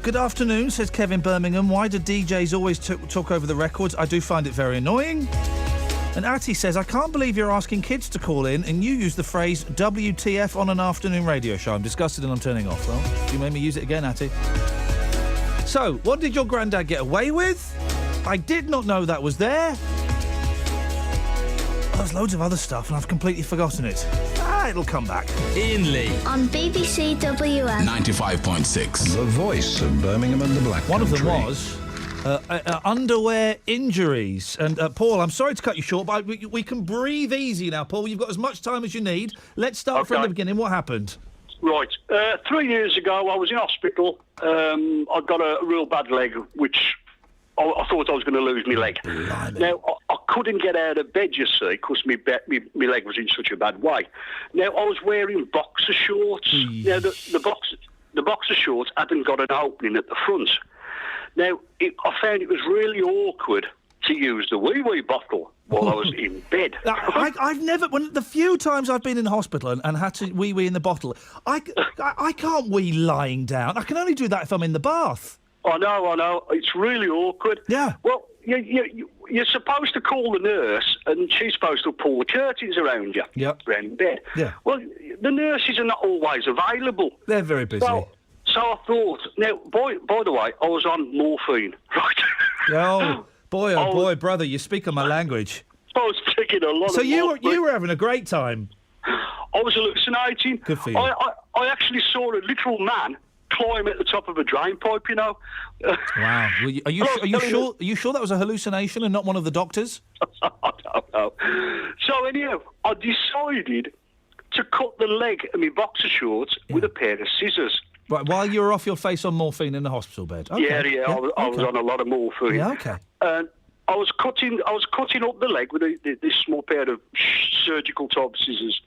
Good afternoon, says Kevin Birmingham. Why do DJs always talk over the records? I do find it very annoying. And Atty says, I can't believe you're asking kids to call in and you use the phrase WTF on an afternoon radio show. I'm disgusted and I'm turning off. Well, you made me use it again, Atty. So, what did your granddad get away with? I did not know that was there. There's loads of other stuff and I've completely forgotten it. It'll come back. Iain Lee. On BBC WM 95.6. The voice of Birmingham and the Black Country. One of them was underwear injuries. And Paul, I'm sorry to cut you short, but we can breathe easy now, Paul. You've got as much time as you need. Let's start from the beginning. What happened? Right. 3 years ago, I was in hospital. I'd got a real bad leg, which I thought I was going to lose my leg. Blimey. Now, I couldn't get out of bed, you see, because my leg was in such a bad way. Now, I was wearing boxer shorts. Now, the boxer shorts hadn't got an opening at the front. Now, I found it was really awkward to use the wee-wee bottle while I was in bed. I've never... the few times I've been in hospital and had to wee-wee in the bottle, I can't wee lying down. I can only do that if I'm in the bath. I know. It's really awkward. Yeah. Well, you're supposed to call the nurse, and she's supposed to pull the curtains around you, around bed. Yeah. Well, the nurses are not always available. They're very busy. So I thought. Now, by the way, I was on morphine, right? Oh boy, brother, you speak on my language. I was taking a lot. So of you were having a great time. I was hallucinating. Good for you. I actually saw a literal man climb at the top of a drain pipe, Wow. Well, are you sure that was a hallucination and not one of the doctors? I don't know. So anyhow, I decided to cut the leg of my boxer shorts with a pair of scissors. Right, while you were off your face on morphine in the hospital bed. Okay. Yeah. I was on a lot of morphine. Yeah, okay. And I was cutting up the leg with this small pair of surgical type scissors.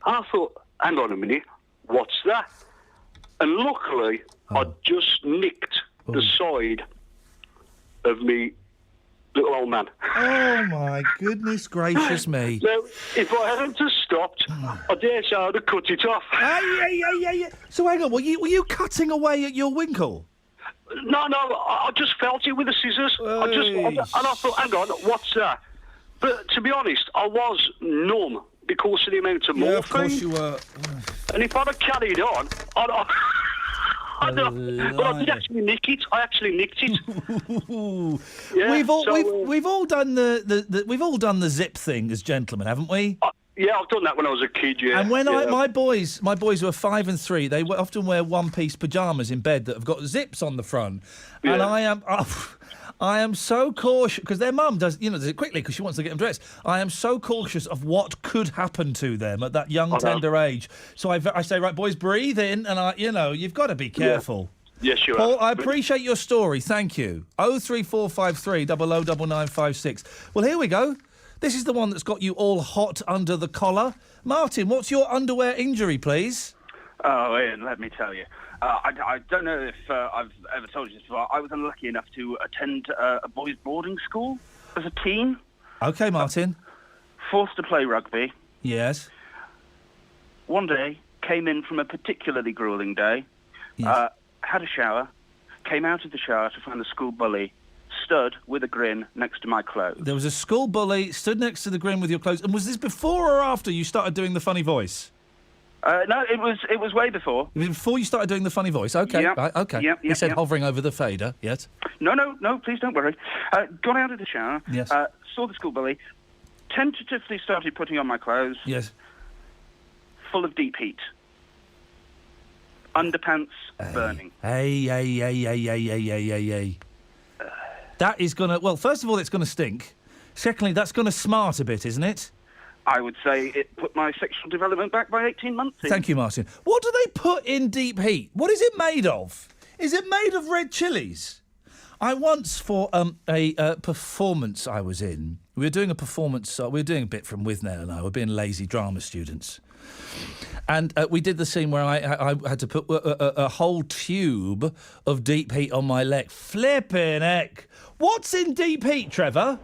I thought, hang on a minute, what's that? And luckily, I just nicked the side of me little old man. Oh, my goodness gracious me. So, if I hadn't have stopped, I dare say I'd have cut it off. Yeah. So, hang on, were you cutting away at your winkle? No, I just felt it with the scissors. And I thought, hang on, what's that? But to be honest, I was numb because of the amount of morphine. Yeah, of course you were. And if I'd have carried on, I did actually nick it. I actually nicked it. Yeah, we've all done the zip thing as gentlemen, haven't we? Yeah, I've done that when I was a kid. Yeah. And when my boys who are 5 and 3, they often wear one-piece pajamas in bed that have got zips on the front, and I am so cautious because their mum does it quickly because she wants to get them dressed. I am so cautious of what could happen to them at that young, tender age. So I say, right, boys, breathe in, and you've got to be careful. Yeah. Yes, you Paul, are. I appreciate your story. Thank you. 03453 009956. Well, here we go. This is the one that's got you all hot under the collar. Martin, what's your underwear injury, please? Oh, Ian, let me tell you. I don't know if I've ever told you this before. I was unlucky enough to attend a boys' boarding school as a teen. OK, Martin. Forced to play rugby. Yes. One day, came in from a particularly gruelling day, had a shower, came out of the shower to find the school bully stood with a grin next to my clothes. There was a school bully stood next to the grin with your clothes. And was this before or after you started doing the funny voice? No, it was way before. It was before you started doing the funny voice? OK, yep. Right, OK. Yep, he said yep. hovering over the fader, yes? No, please don't worry. Got out of the shower, yes. Saw the school bully, tentatively started putting on my clothes. Yes. Full of deep heat. Underpants burning. Hey. That is going to... Well, first of all, it's going to stink. Secondly, that's going to smart a bit, isn't it? I would say it put my sexual development back by 18 months. Thank you, Martin. What do they put in deep heat? What is it made of? Is it made of red chilies? I once, for a performance I was in, we were doing a performance, we were doing a bit from Withnail and I, we're being lazy drama students. And we did the scene where I had to put a whole tube of deep heat on my leg. Flippin' heck. What's in deep heat, Trevor?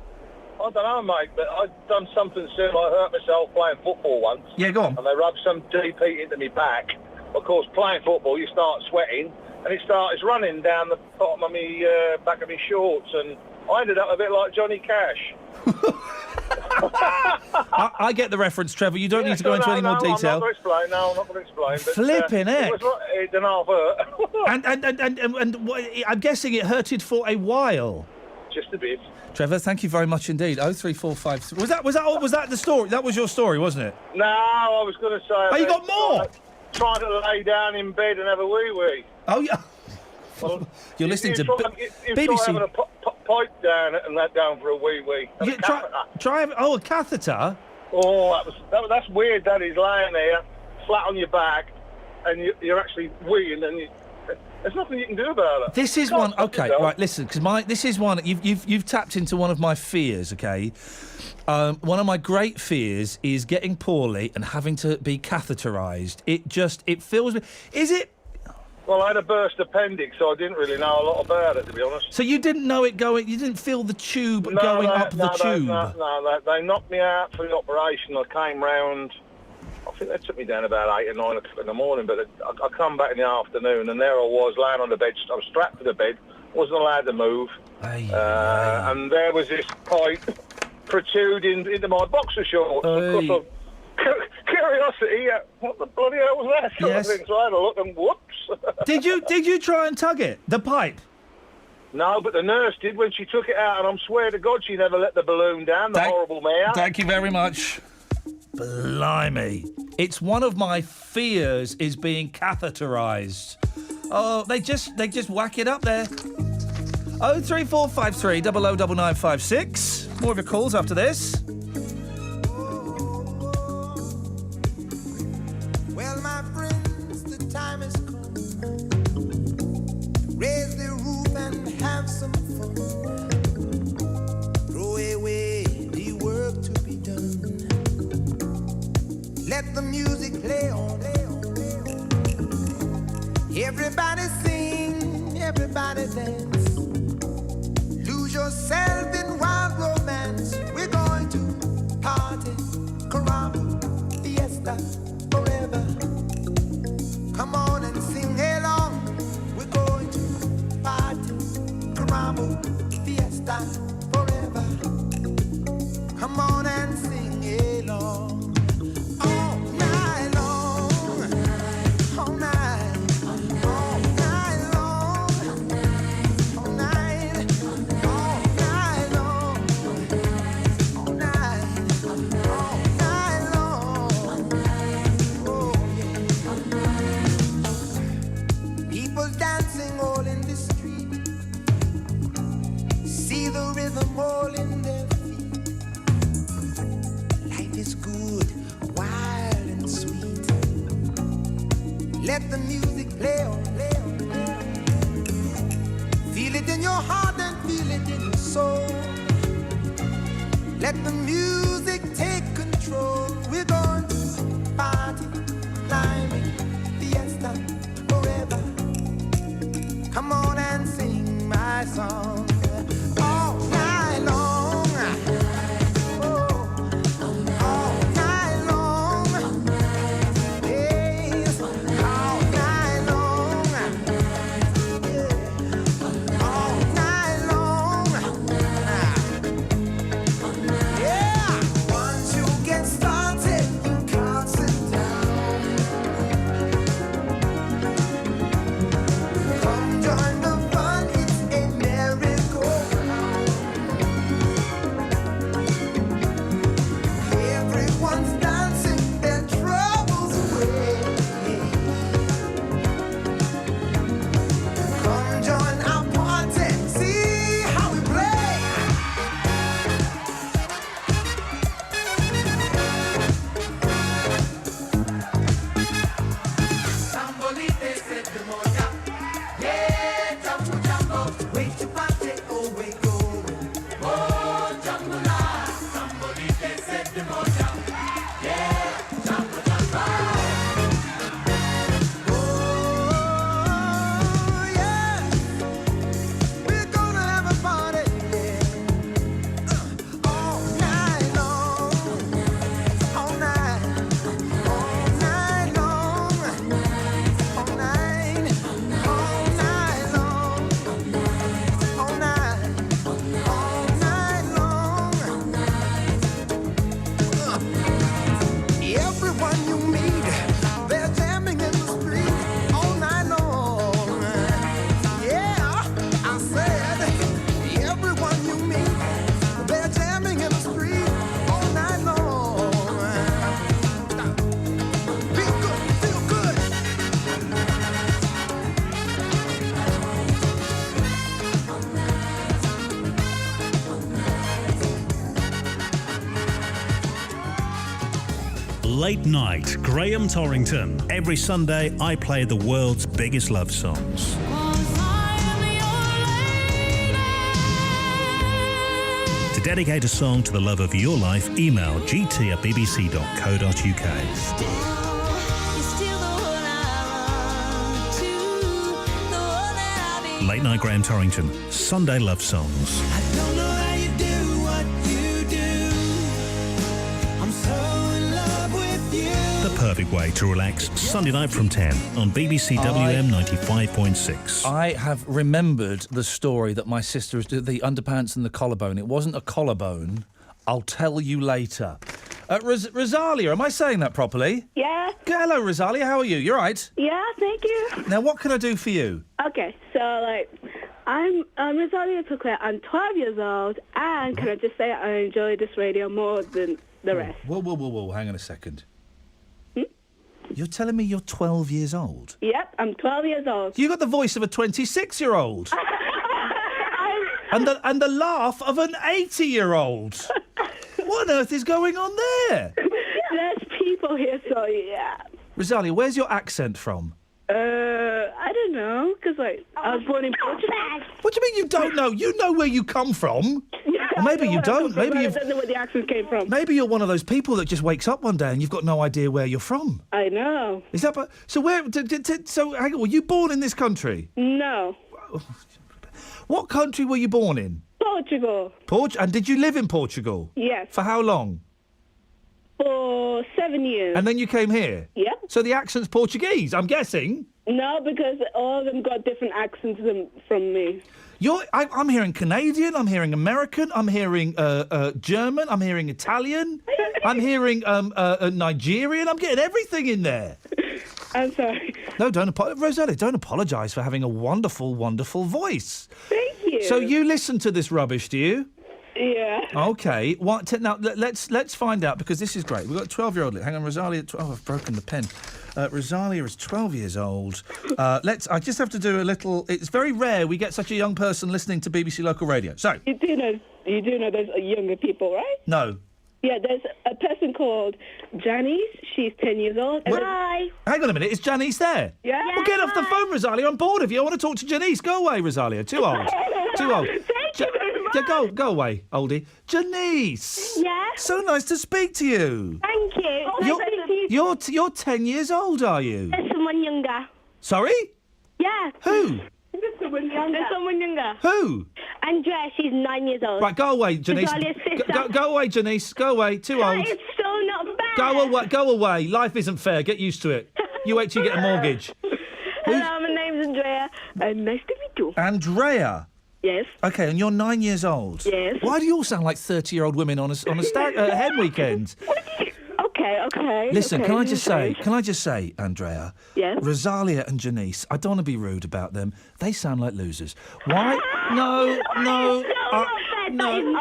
I don't know, mate, but I've done something similar. I hurt myself playing football once. Yeah, go on. And they rubbed some deep heat into my back. Of course, playing football, you start sweating, and it starts running down the bottom of me, back of my shorts, and I ended up a bit like Johnny Cash. I get the reference, Trevor. You don't need to go into any more detail. I'm not going to explain. But, Flippin' heck. It didn't half hurt. and I'm guessing it hurted for a while. Just a bit. Trevor, thank you very much indeed. 03453. Was that the story? That was your story, wasn't it? No, I was going to say... Oh, you got more? Trying to lay down in bed and have a wee-wee. Oh, yeah. Well, you're listening to BBC. Having a pipe down and that down for a wee-wee. Try a catheter? Oh, that's weird, that is, laying there, flat on your back, and you're actually weeing, and there's nothing you can do about it. This is one. Okay, right. Listen, because this is one. You've tapped into one of my fears. Okay, one of my great fears is getting poorly and having to be catheterised. It fills me. Is it? Well, I had a burst appendix, so I didn't really know a lot about it, to be honest. So you didn't know it going. You didn't feel the tube going up the tube. No, they knocked me out for the operation. I came round. I think they took me down about 8 or 9 o'clock in the morning, but I come back in the afternoon, and there I was, laying on the bed. I was strapped to the bed, wasn't allowed to move. And there was this pipe protruding into my boxer shorts. Because of curiosity, what the bloody hell was that? Yes. So I had a look, and whoops. Did you try and tug it, the pipe? No, but the nurse did when she took it out, and I swear to God she never let the balloon down, the horrible mare. Thank you very much. Blimey. It's one of my fears is being catheterised. Oh, they just whack it up there. 03453 009956. More of your calls after this. Well, my friends, the time has come. Raise the roof and have some fun. Throw away the work to be done. Let the music play on. Everybody sing, everybody dance. Lose yourself in wild romance. We're going to party, caramba, fiesta, forever. Come on and sing along. We're going to party, caramba, fiesta, forever. Come on and sing along. All in their feet. Life is good, wild and sweet. Let the music play on, play on, play on. Feel it in your heart and feel it in your soul. Let the music take control. We're going to party, climbing, fiesta, forever. Come on and sing my song. Yeah! Late Night, Graham Torrington. Every Sunday, I play the world's biggest love songs. To dedicate a song to the love of your life, email gt@bbc.co.uk. Late Night Graham Torrington, Sunday Love Songs. I don't know how you do what you do. I'm so in love with you. The perfect way to relax, Sunday night from 10 on BBC WM 95.6. I have remembered the story that my sister was doing, the underpants and the collarbone. It wasn't a collarbone. I'll tell you later. Rosalia, am I saying that properly? Yeah. Hello, Rosalia. How are you? You all right? Yeah, thank you. Now, what can I do for you? Okay, so, I'm Rosalia Tucler. I'm 12 years old, and can I just say I enjoy this radio more than the rest? Whoa. Hang on a second. You're telling me you're 12 years old? Yep, I'm 12 years old. You got the voice of a 26-year-old. and the laugh of an 80-year-old. What on earth is going on there? There's people here, so yeah. Rosalia, where's your accent from? I don't know, because I was born in Portugal. What do you mean you don't know? You know where you come from. Or maybe you don't. Maybe I don't know where the accent came from. Maybe you're one of those people that just wakes up one day and you've got no idea where you're from. I know. Is that? So where? So hang on. Were you born in this country? No. What country were you born in? Portugal. And did you live in Portugal? Yes. For how long? For 7 years. And then you came here? Yeah. So the accent's Portuguese, I'm guessing? No, because all of them got different accents from me. I'm hearing Canadian, I'm hearing American, I'm hearing German, I'm hearing Italian, I'm hearing Nigerian, I'm getting everything in there. I'm sorry. No, Rosalia, don't apologise for having a wonderful, wonderful voice. Thank you. So you listen to this rubbish, do you? Yeah. Okay. Now let's find out, because this is great. We've got a 12-year-old. Hang on, Rosalia. I've broken the pen. Rosalia is 12 years old. I just have to do a little. It's very rare we get such a young person listening to BBC local radio. So you do know there's younger people, right? No. Yeah, there's a person called Janice. She's 10 years old. Hi. Hang on a minute. Is Janice there? Yeah. Well, get off the phone, Rosalia. I'm bored of you. I want to talk to Janice. Go away, Rosalia. Too old. Too old. Thank you very much. Yeah, go away, oldie. Janice. Yeah. So nice to speak to you. Thank you. You're 10 years old, are you? There's someone younger. Sorry? Yeah. Who? There's someone younger. Who? Andrea, she's 9 years old. Right, go away, Janice. Rosalia's sister. Go away, Janice. Go away. Too old. It's so not bad. Go away. Life isn't fair. Get used to it. You wait till you get a mortgage. Hello, my name's Andrea. Nice to meet you. Andrea? Yes. Okay, and you're 9 years old? Yes. Why do you all sound like 30-year-old women on a hen weekend? Okay. Listen, okay. can I just say, Andrea? Yes. Rosalia and Janice, I don't want to be rude about them. They sound like losers. Why? No.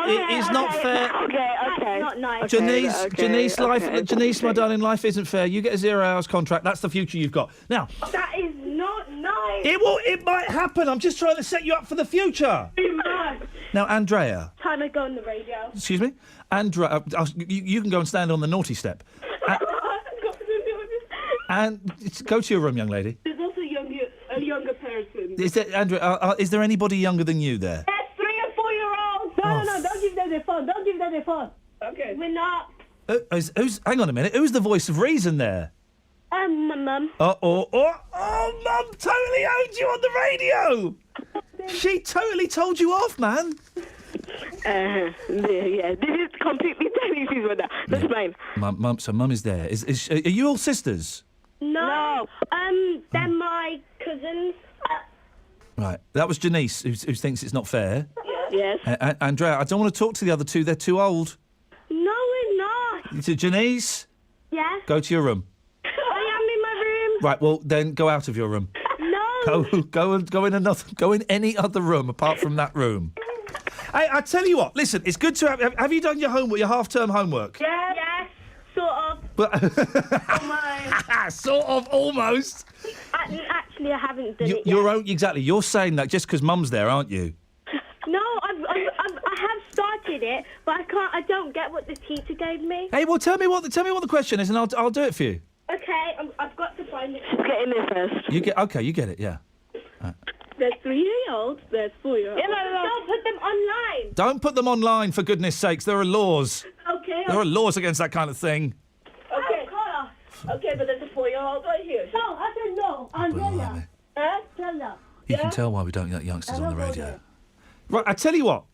It is not fair. Okay. Not nice. Janice, my darling, life isn't fair. You get a 0 hours contract. That's the future you've got. Now. That is not nice. It might happen. I'm just trying to set you up for the future. Now, Andrea. Time I go on the radio. Excuse me? Andrea, you can go and stand on the naughty step. And go to your room, young lady. There's also a younger person. Is there, Andrea, is there anybody younger than you there? There's 3 or 4 year olds. No, don't give them their phone. Okay. We're not. Hang on a minute. Who's the voice of reason there? My mum. Oh, Mum totally owned you on the radio. She totally told you off, man. Yeah, this is completely Chinese with that. That's mine. Mum is there. Are you all sisters? No. They're my cousins. Right. That was Janice, who thinks it's not fair. Yes. Andrea, I don't want to talk to the other two. They're too old. No, we're not. So, Janice? Yeah? Go to your room. I am in my room. Right, well, then go out of your room. No. Go in any other room apart from that room. Hey, I tell you what, listen, it's good to have you done your homework, your half-term homework? Yeah. Yes, sort of. Almost. Sort of, almost. Actually, I haven't done it yet. Exactly, you're saying that just because Mum's there, aren't you? No, I have started tried it, but I don't get what the teacher gave me. Hey, well, tell me what the question is, and I'll do it for you. Okay, I've got to find it. Get in there first. You get it, yeah. There's 3-year-olds, there's 4-year-olds. Yeah, no. Don't put them online. Don't put them online, for goodness sakes. There are laws. Okay. There are laws against that kind of thing. Okay, okay, but there's a 4-year-old right here. No, I said no. Angela. Angela. You can tell why we don't get youngsters on the radio. Right, I tell you what,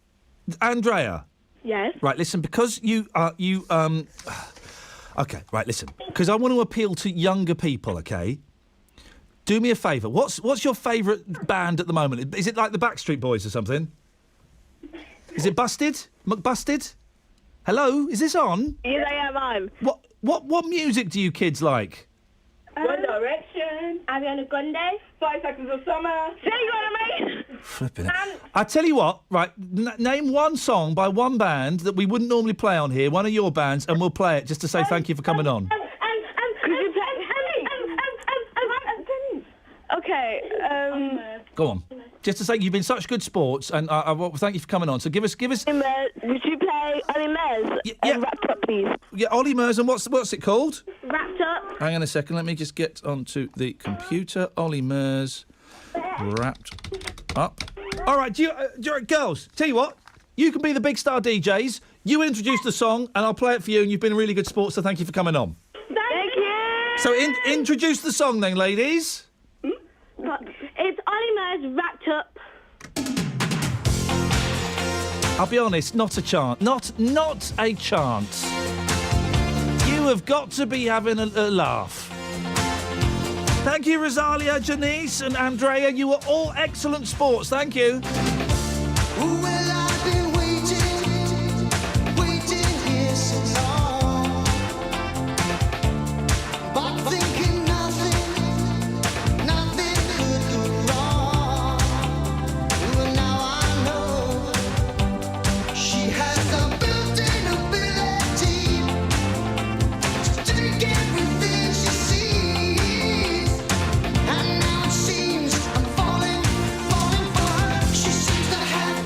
Andrea. Yes. Right, listen, because okay, right, listen, because I want to appeal to younger people. Okay, do me a favour. What's your favourite band at the moment? Is it like the Backstreet Boys or something? Is it Busted? McBusted? Hello, is this on? Yes, I am. What music do you kids like? One Direction. Ariana Grande. 5 Seconds of Summer. Say you what I mean? Flipping it. I tell you what, right, name one song by one band that we wouldn't normally play on here, one of your bands, and we'll play it just to say thank you for coming on. Okay, Go on. Just to say you've been such good sports, and I thank you for coming on. So give us. Would you play Ollie Murs? Yeah. Wrapped Up, please. Yeah, Ollie Murs, and what's it called? Wrapped Up. Hang on a second. Let me just get onto the computer. Ollie Murs, Wrapped Up. All right, girls. Tell you what, you can be the big star DJs. You introduce the song, and I'll play it for you. And you've been a really good sport, so thank you for coming on. Thank you. So introduce the song, then, ladies. It's Ollie Murs, Wrapped Up. I'll be honest, not a chance. Not a chance. You have got to be having a laugh. Thank you, Rosalia, Janice and Andrea. You were all excellent sports. Thank you. Well, I've been waiting here so long, but thinking nothing could go wrong. Well, now I know she has a built-in ability to take everything she sees, and now it seems I'm falling for her. She seems to have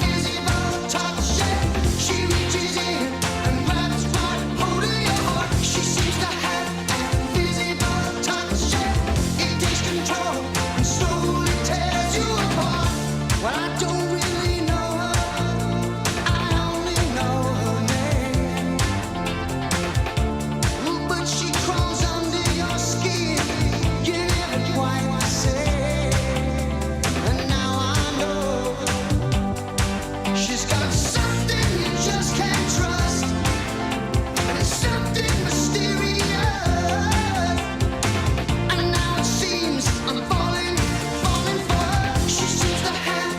invisible touch, and she reaches in and grabs right hold of your heart. She seems to have invisible touch, and it takes control and slowly tears you apart. Well, I don't really know her, I only know her name. But she crawls under your skin, you're never quite the same. And now I know she's got something you just can't trust, and it's something mysterious. And now it seems I'm falling for her. She seems to have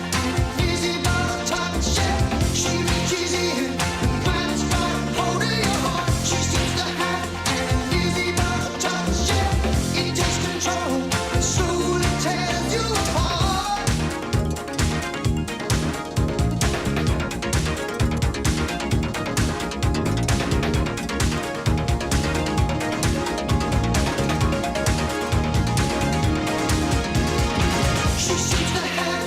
invisible touch, and she reaches in and grabs right hold of your heart. She seems to have invisible touch, and it takes control and slowly tears you apart. She seems to have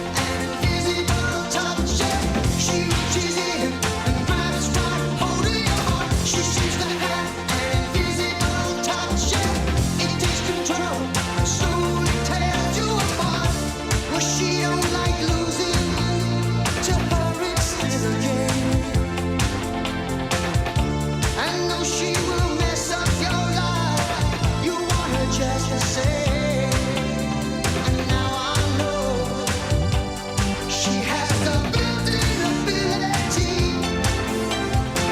invisible touch, and she reaches in and grabs right hold of your heart. She seems to have invisible touch, and it takes control and slowly tears you apart. Well, she don't like losing, to her it's still a game. I know she will mess up your life, you want her just the same. And now I know she has a built-in ability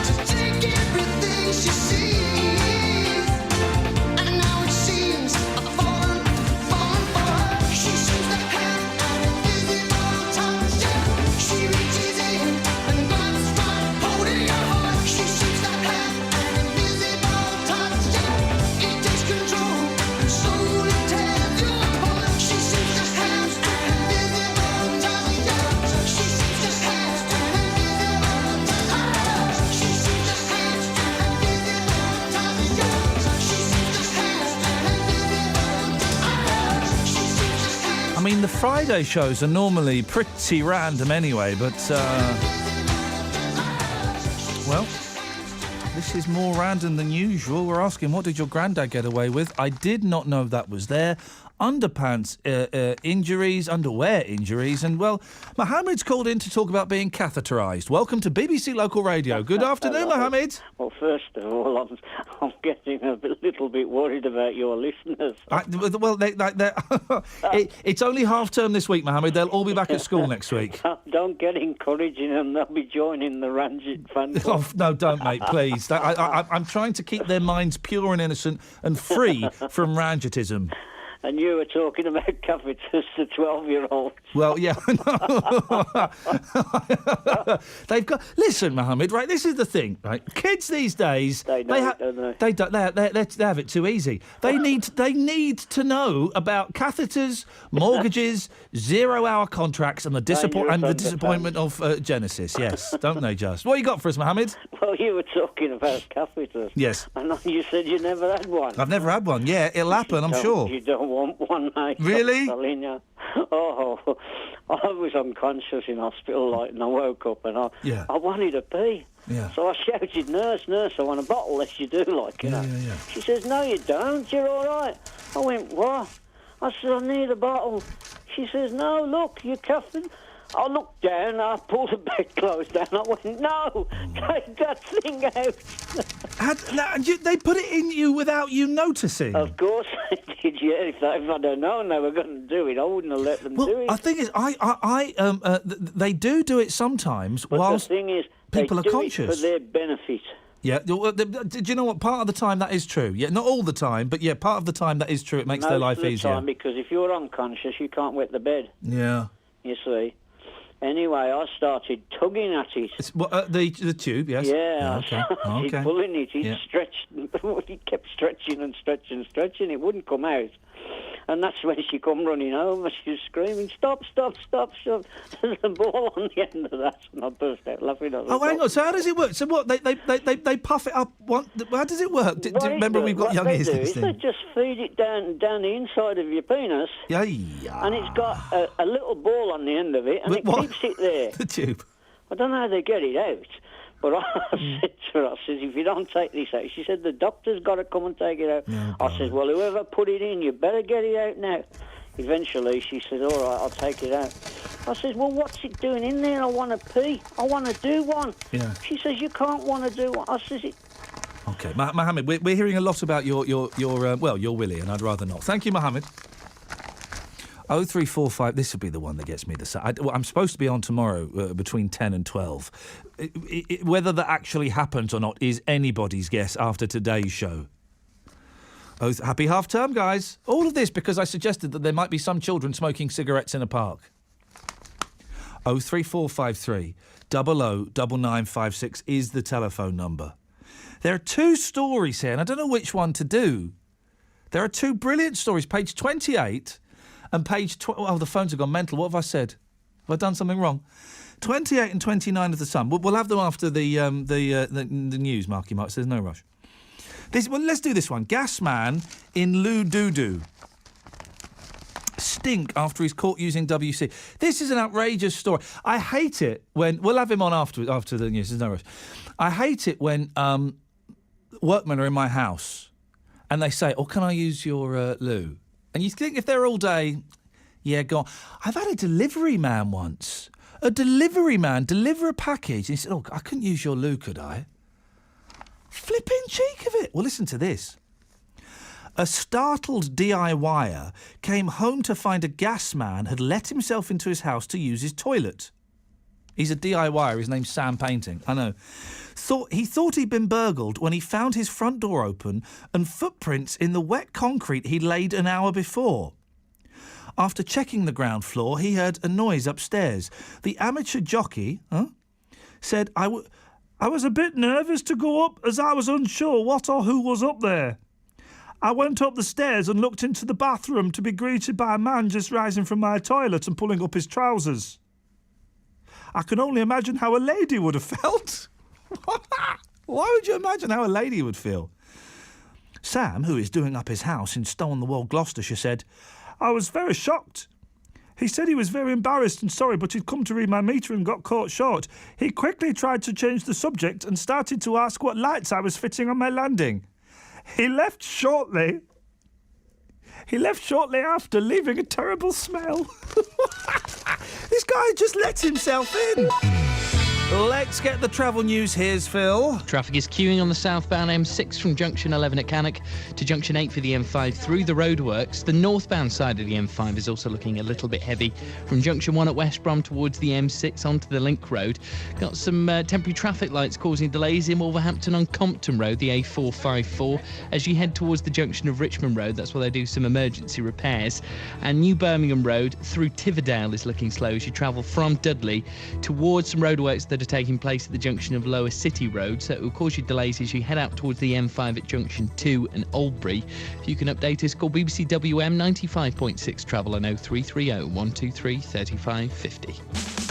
to take everything she sees. And now it seems I'm falling for her. She seems to have an invisible touch, and she reaches in and grabs right hold of your heart. She seems to have an invisible touch, and it takes control and slowly tears you apart. She seems to have an invisible touch, she seems to have an invisible touch. She seems to have an invisible touch, she seems to have an invisible touch. She seems to have. I mean, the Friday shows are normally pretty random anyway, but is more random than usual. We're asking, what did your granddad get away with? I did not know that was there. Underpants injuries, underwear injuries, and, well, Mohammed's called in to talk about being catheterised. Welcome to BBC Local Radio. Good afternoon, Mohammed. Well, first of all, I'm getting a little bit worried about your listeners. It's only half-term this week, Mohammed. They'll all be back at school next week. Don't get encouraging them. They'll be joining the Ranjit fan club. Oh, no, don't, mate, please. I'm trying to keep their minds pure and innocent and free from Ranjitism. And you were talking about catheters to 12-year-olds. Well, yeah. They've got... Listen, Mohammed, right, this is the thing, right? Kids these days... They have it too easy. They need to know about catheters, mortgages, 0-hour contracts and the disappointment of Genesis, yes, don't they just? What you got for us, Mohammed? Well, you were talking about catheters. Yes. And you said you never had one. I've never had one. Yeah, it'll happen, I'm sure. You don't want one, mate. Really? I'm telling you. Oh, I was unconscious in hospital, and I woke up and I wanted to pee. Yeah. So I shouted, nurse, I want a bottle, as you do, you know. Yeah. She says, no, you don't, you're all right. I went, what? I said, I need a bottle. She says, no, look, you're coughing. I looked down, I pulled the bedclothes down, I went, no, take that thing out. They put it in you without you noticing? Of course they did, yeah. If I'd have known they were going to do it, I wouldn't have let them do it. The thing is, they do it sometimes whilst the thing is, people they are do conscious. It for their benefit. Yeah, do you know what? Part of the time that is true. Yeah, not all the time, but yeah, part of the time that is true. It makes their life easier. easier. Time, because if you're unconscious, you can't wet the bed. Yeah. You see. Anyway, I started tugging at it. The tube, yes. Yeah, okay. I started pulling it. It stretched. He kept stretching and stretching and stretching. It wouldn't come out. And that's when she come running over. She was screaming, stop. There's a ball on the end of that. And I burst out laughing. Hang on. So how does it work? So what? They puff it up. How does it work? Do you remember we've got young ears? They just feed it down the inside of your penis. Yeah. And it's got a little ball on the end of it, and keeps it there. The tube. I don't know how they get it out. But I said to her, if you don't take this out, she said, the doctor's got to come and take it out. No, I said, well, whoever put it in, you better get it out now. Eventually, she said, all right, I'll take it out. I said, well, what's it doing in there? I want to pee. I want to do one. Yeah. She says, you can't want to do one. I says, OK, Mohammed, we're hearing a lot about your willy, and I'd rather not. Thank you, Mohammed. 0345, this will be the one that gets me I'm supposed to be on tomorrow between 10 and 12. Whether that actually happens or not is anybody's guess after today's show. Happy half-term, guys. All of this because I suggested that there might be some children smoking cigarettes in a park. 03453 009956 is the telephone number. There are two stories here, and I don't know which one to do. There are two brilliant stories, page 28... and page 12... Oh, the phones have gone mental. What have I said? Have I done something wrong? 28 and 29 of the Sun. We'll have them after the news, Marky Mark. So there's no rush. Let's do this one. Gas man in Lududu. Stink after he's caught using WC. This is an outrageous story. I hate it when... We'll have him on after the news. There's no rush. I hate it when workmen are in my house and they say, can I use your loo? And you think if they're all day, yeah, go on. I've had a delivery man once. A delivery man deliver a package. And he said, I couldn't use your loo, could I? Flipping cheek of it. Well, listen to this. A startled DIYer came home to find a gas man had let himself into his house to use his toilet. He's a DIYer. His name's Sam Painting. I know. He thought he'd been burgled when he found his front door open and footprints in the wet concrete he'd laid an hour before. After checking the ground floor, he heard a noise upstairs. The amateur jockey said, I was a bit nervous to go up as I was unsure what or who was up there. I went up the stairs and looked into the bathroom to be greeted by a man just rising from my toilet and pulling up his trousers. I can only imagine how a lady would have felt. Why would you imagine how a lady would feel? Sam, who is doing up his house in Stone-the-Wall, Gloucestershire, said, I was very shocked. He said he was very embarrassed and sorry, but he'd come to read my meter and got caught short. He quickly tried to change the subject and started to ask what lights I was fitting on my landing. He left shortly after, leaving a terrible smell. This guy just let himself in. Let's get the travel news. Here's Phil. Traffic is queuing on the southbound M6 from junction 11 at Cannock to junction 8 for the M5 through the roadworks. The northbound side of the M5 is also looking a little bit heavy from junction 1 at West Brom towards the M6 onto the Link Road. Got some temporary traffic lights causing delays in Wolverhampton on Compton Road, the A454, as you head towards the junction of Richmond Road. That's where they do some emergency repairs. And New Birmingham Road through Tiverdale is looking slow as you travel from Dudley towards some roadworks that are taking place at the junction of Lower City Road, so it will cause you delays as you head out towards the M5 at junction 2 and Oldbury. If you can update us, call BBC WM 95.6 travel on 0330 123 3550.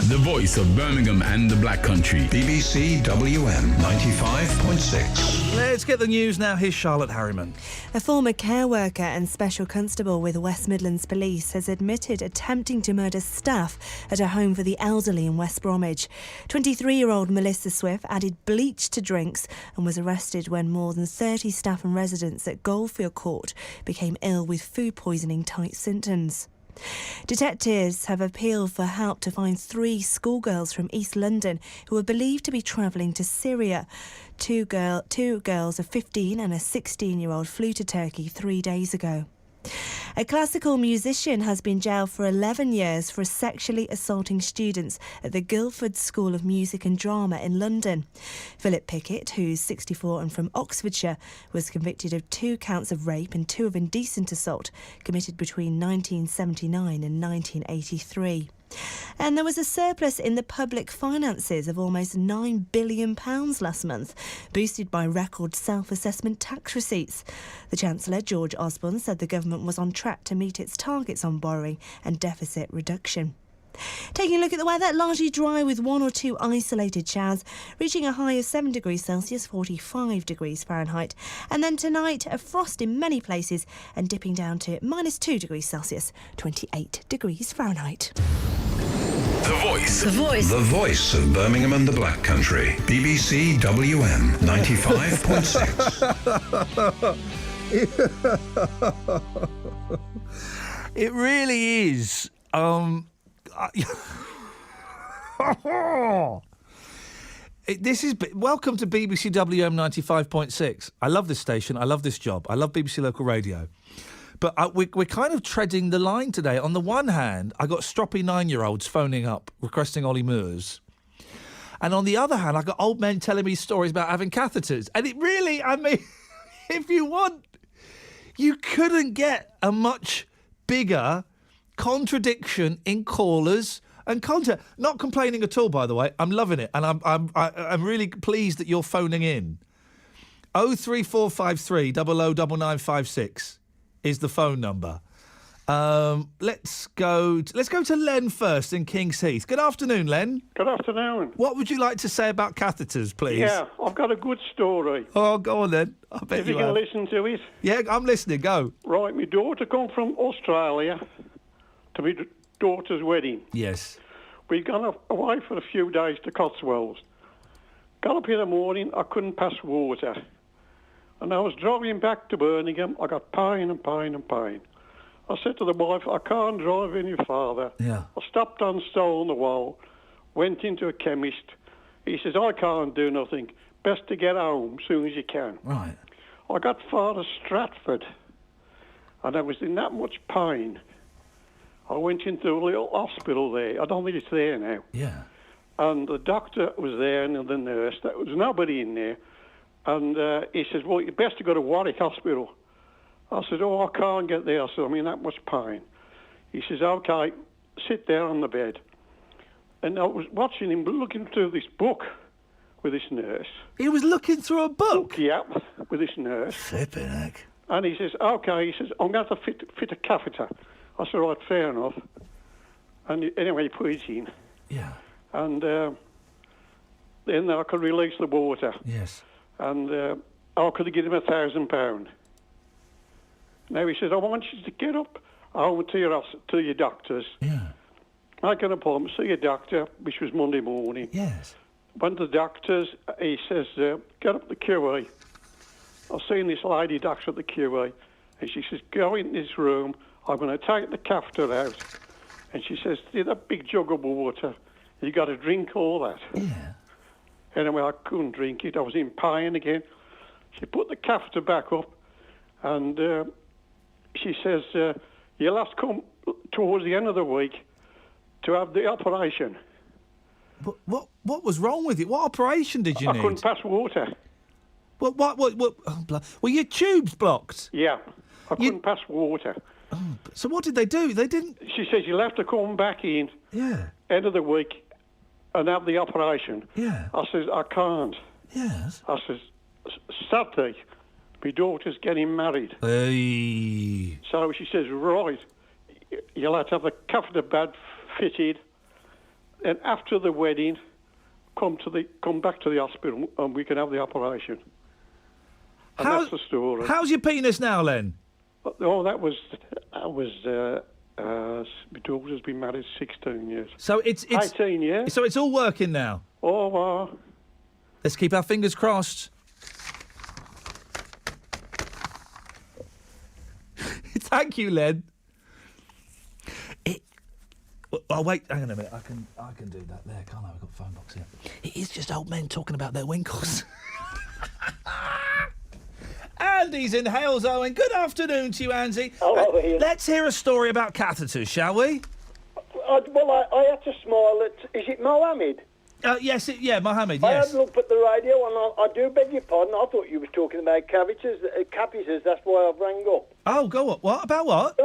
The voice of Birmingham and the Black Country. BBC WM 95.6. Let's get the news now. Here's Charlotte Harriman. A former care worker and special constable with West Midlands Police has admitted attempting to murder staff at a home for the elderly in West Bromwich. 23-year-old Melissa Swift added bleach to drinks and was arrested when more than 30 staff and residents at Goldfield Court became ill with food poisoning-type symptoms. Detectives have appealed for help to find 3 schoolgirls from East London who are believed to be travelling to Syria. Two girls, a 15 and a 16-year-old, flew to Turkey 3 days ago. A classical musician has been jailed for 11 years for sexually assaulting students at the Guildford School of Music and Drama in London. Philip Pickett, who's 64 and from Oxfordshire, was convicted of 2 counts of rape and 2 of indecent assault committed between 1979 and 1983. And there was a surplus in the public finances of almost £9 billion last month, boosted by record self-assessment tax receipts. The Chancellor, George Osborne, said the government was on track to meet its targets on borrowing and deficit reduction. Taking a look at the weather, largely dry with 1 or 2 isolated showers, reaching a high of 7 degrees Celsius, 45 degrees Fahrenheit. And then tonight, a frost in many places and dipping down to -2 degrees Celsius, 28 degrees Fahrenheit. The voice. The voice. The voice of Birmingham and the Black Country. BBC WM 95.6. It really is. Welcome to BBC WM 95.6. I love this station. I love this job. I love BBC Local Radio. But we're kind of treading the line today. On the one hand, I got stroppy 9-year-olds phoning up, requesting Ollie Moores. And on the other hand, I got old men telling me stories about having catheters. And it really, I mean, if you want, you couldn't get a much bigger contradiction in callers and content. Not complaining at all, by the way. I'm loving it, and I'm really pleased that you're phoning in. 03453 009956 is the phone number. Let's go to Len first in Kings Heath. Good afternoon, Len. Good afternoon. What would you like to say about catheters, please? Yeah, I've got a good story. Oh, go on then. I bet if you can listen to it. Yeah, I'm listening. Go. Right, my daughter come from Australia to my daughter's wedding. Yes. We'd gone away for a few days to Cotswolds. Got up in the morning, I couldn't pass water. And I was driving back to Birmingham, I got pain and pain and pain. I said to the wife, I can't drive any farther. Yeah. I stopped on Stole on the Wall, went into a chemist. He says, I can't do nothing. Best to get home as soon as you can. Right. I got far to Stratford, and I was in that much pain. I went into a little hospital there. I don't think it's there now. Yeah. And the doctor was there and the nurse. There was nobody in there. And he says, well, you best to go to Warwick Hospital. I said, oh, I can't get there. I said, I'm in that much pain. He says, OK, sit there on the bed. And I was watching him looking through this book with this nurse. He was looking through a book? Yeah, with this nurse. Flipping heck. And he says, OK, he says, I'm going to have to fit a catheter. I said, right, fair enough. And anyway, he put it in. Yeah. And then I could release the water. Yes. And I could give him £1,000. Now he said, I want you to get up home to your doctors. Yeah. make an appointment, see a doctor, which was Monday morning. Yes. Went to the doctor's, he says, get up the QE. I've seen this lady doctor at the QE, and she says, go in this room, I'm going to take the catheter out. And she says, see that big jug of water, you got to drink all that. Yeah. Anyway, I couldn't drink it, I was in pain again. She put the catheter back up, and she says, you'll have to come towards the end of the week to have the operation. But what was wrong with it? What operation did you need? I couldn't pass water. What? Were your tubes blocked? Yeah, I couldn't pass water. So what did they do? They didn't... She says, you'll have to come back in end of the week and have the operation. Yeah. I says, I can't. Yes. I says, Saturday, my daughter's getting married. Hey. So she says, right, you'll have to have the catheter bed fitted, and after the wedding, come back to the hospital and we can have the operation. And that's the story. How's your penis now, Len? Oh, that was my daughter's been married 16 years. So it's 18 years. So it's all working now. Oh, let's keep our fingers crossed. Thank you, Len. Oh wait, hang on a minute. I can do that there, can't I? I've got a phone box here. It is just old men talking about their winkles. Andy's in Hales, Owen. Good afternoon to you, Andy. Hello, Ian. Let's hear a story about catheters, shall we? I had to smile at... Is it Mohammed? Yes, Mohammed, I yes. had a look at the radio and I do beg your pardon. I thought you were talking about catheters. That's why I've rang up. Oh, go on. What? About what?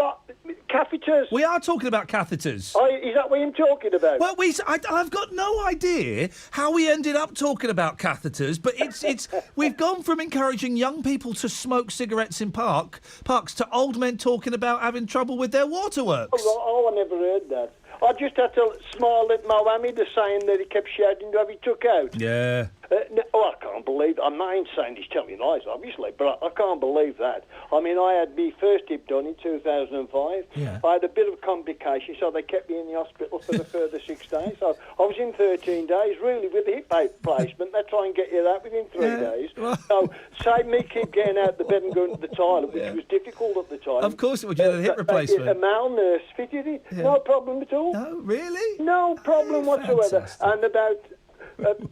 Catheters. We are talking about catheters. Is that what you're talking about? Well, I've got no idea how we ended up talking about catheters, but it's we've gone from encouraging young people to smoke cigarettes in parks to old men talking about having trouble with their waterworks. Oh, I never heard that. I just had to smile at Mohammed saying that he kept shouting to have it took out. Yeah. I can't believe... I'm not saying he's telling lies, obviously, but I can't believe that. I mean, I had my first hip done in 2005. Yeah. I had a bit of complication, so they kept me in the hospital for the further 6 days. So I was in 13 days, really, with the hip replacement. They try and get you that within 3 days. So, save me keep getting out the bed and going to the toilet, which was difficult at the time. Of course it would, get a hip replacement. A male nurse fitted it. Yeah. No problem at all. No, really? No problem whatsoever. Fantastic. And about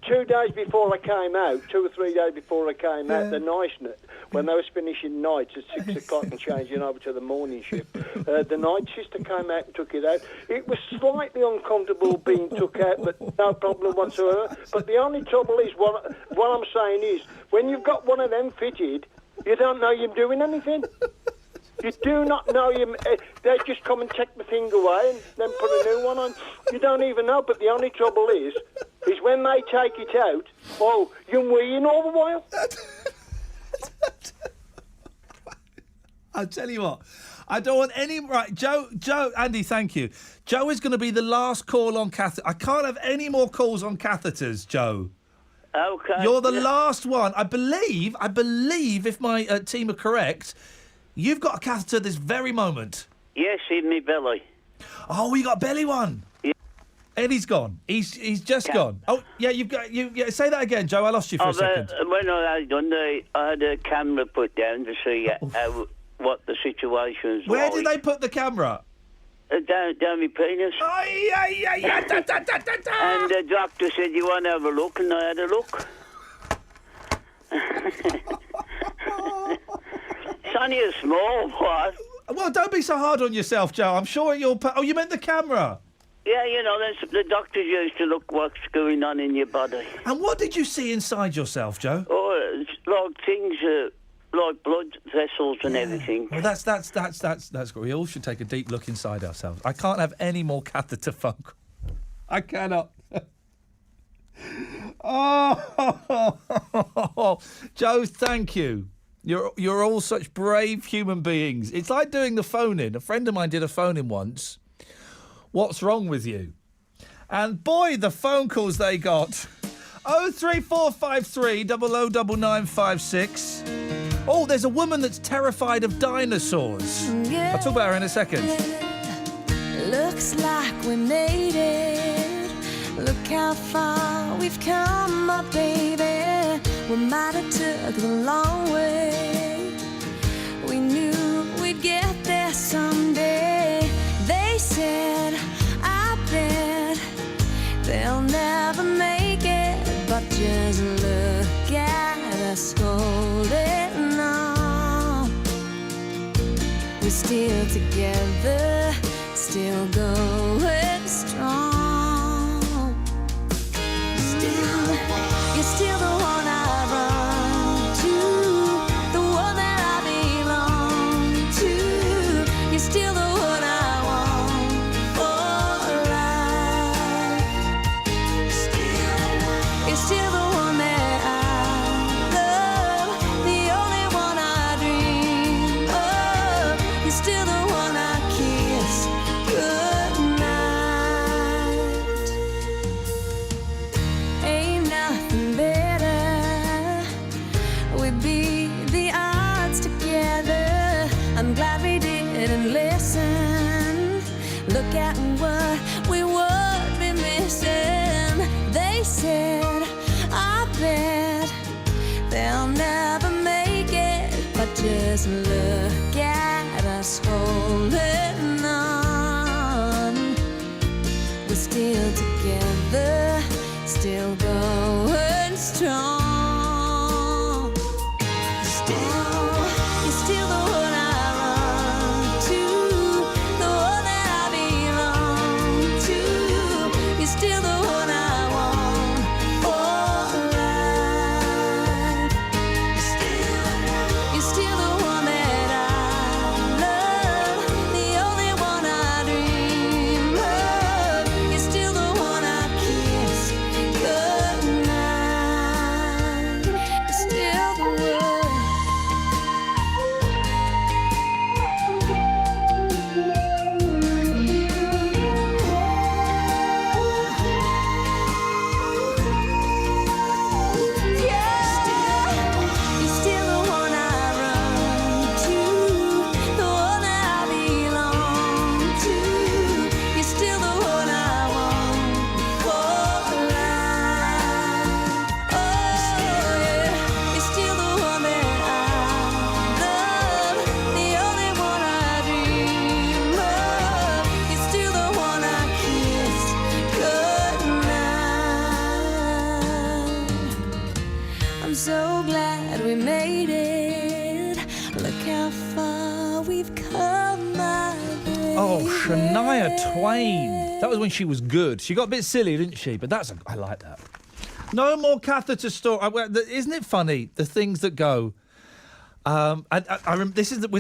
2 days before I came out, 2 or 3 days before I came out, the night, when they was finishing nights at 6 o'clock and changing over to the morning shift, the night sister came out and took it out. It was slightly uncomfortable being took out, but no problem whatsoever. But the only trouble is, what I'm saying is, when you've got one of them fitted, you don't know you're doing anything. You do not know they just come and take the thing away and then put a new one on. You don't even know, but the only trouble is when they take it out, you're weeing all the while. I'll tell you what, I don't want any... Right, Joe, Andy, thank you. Joe is going to be the last call on catheters. I can't have any more calls on catheters, Joe. Okay. You're the last one. I believe, if my team are correct... You've got a catheter this very moment. Yes, in my belly. Oh, you got a belly one. Yeah. Eddie's gone. He's just gone. Oh, yeah. You've got say that again, Joe. I lost you for a second. When I had done I had a camera put down to see what the situation was. Where did they put the camera? Down my penis. Oh, yeah. And the doctor said, "You want to have a look?" And I had a look. It's only a small one. Well, don't be so hard on yourself, Joe. I'm sure you'll... Oh, you meant the camera? Yeah, the doctors used to look what's going on in your body. And what did you see inside yourself, Joe? Oh, it's like things like blood vessels and everything. Well, that's good. We all should take a deep look inside ourselves. I can't have any more catheter funk. I cannot. Oh, Joe, thank you. You're all such brave human beings. It's like doing the phone-in. A friend of mine did a phone-in once. What's wrong with you? And boy, the phone calls they got. 03453 009956. Oh, there's a woman that's terrified of dinosaurs. I'll talk about her in a second. Looks like we made it. Look how far we've come, my baby. We might have took the long way. We knew we'd get there someday. They said, I bet they'll never make it. But just look at us holding on. We're still together, still going strong. Still, you're still the one I run to, the one that I belong to. You're still the one I want for life. You're still the one that I love, the only one I dream of. You're still the one I kiss goodnight. Ain't nothing better. We beat the odds together. I'm glad we didn't listen. Look at what we would be missing. They said, I bet they'll never make it. But just look at us holding on. We're still together, still going strong. Still, you're still the one I run to, the one that I belong to. You're still the one I want for life. You're still the one that I love, the only one I dream of. You're still the one I kiss goodnight. You're still the one. You're still the one I run to, the one that I belong to. You're still the one I want for life. Oh yeah, you're still the one that I love, the only one I dream of. You're still the one I kiss goodnight. I'm so glad we made it. Look how far we've come, my baby. Oh, Shania Twain. That was when she was good. She got a bit silly, didn't she? But I like that. No more catheter story. Isn't it funny, the things that go? We're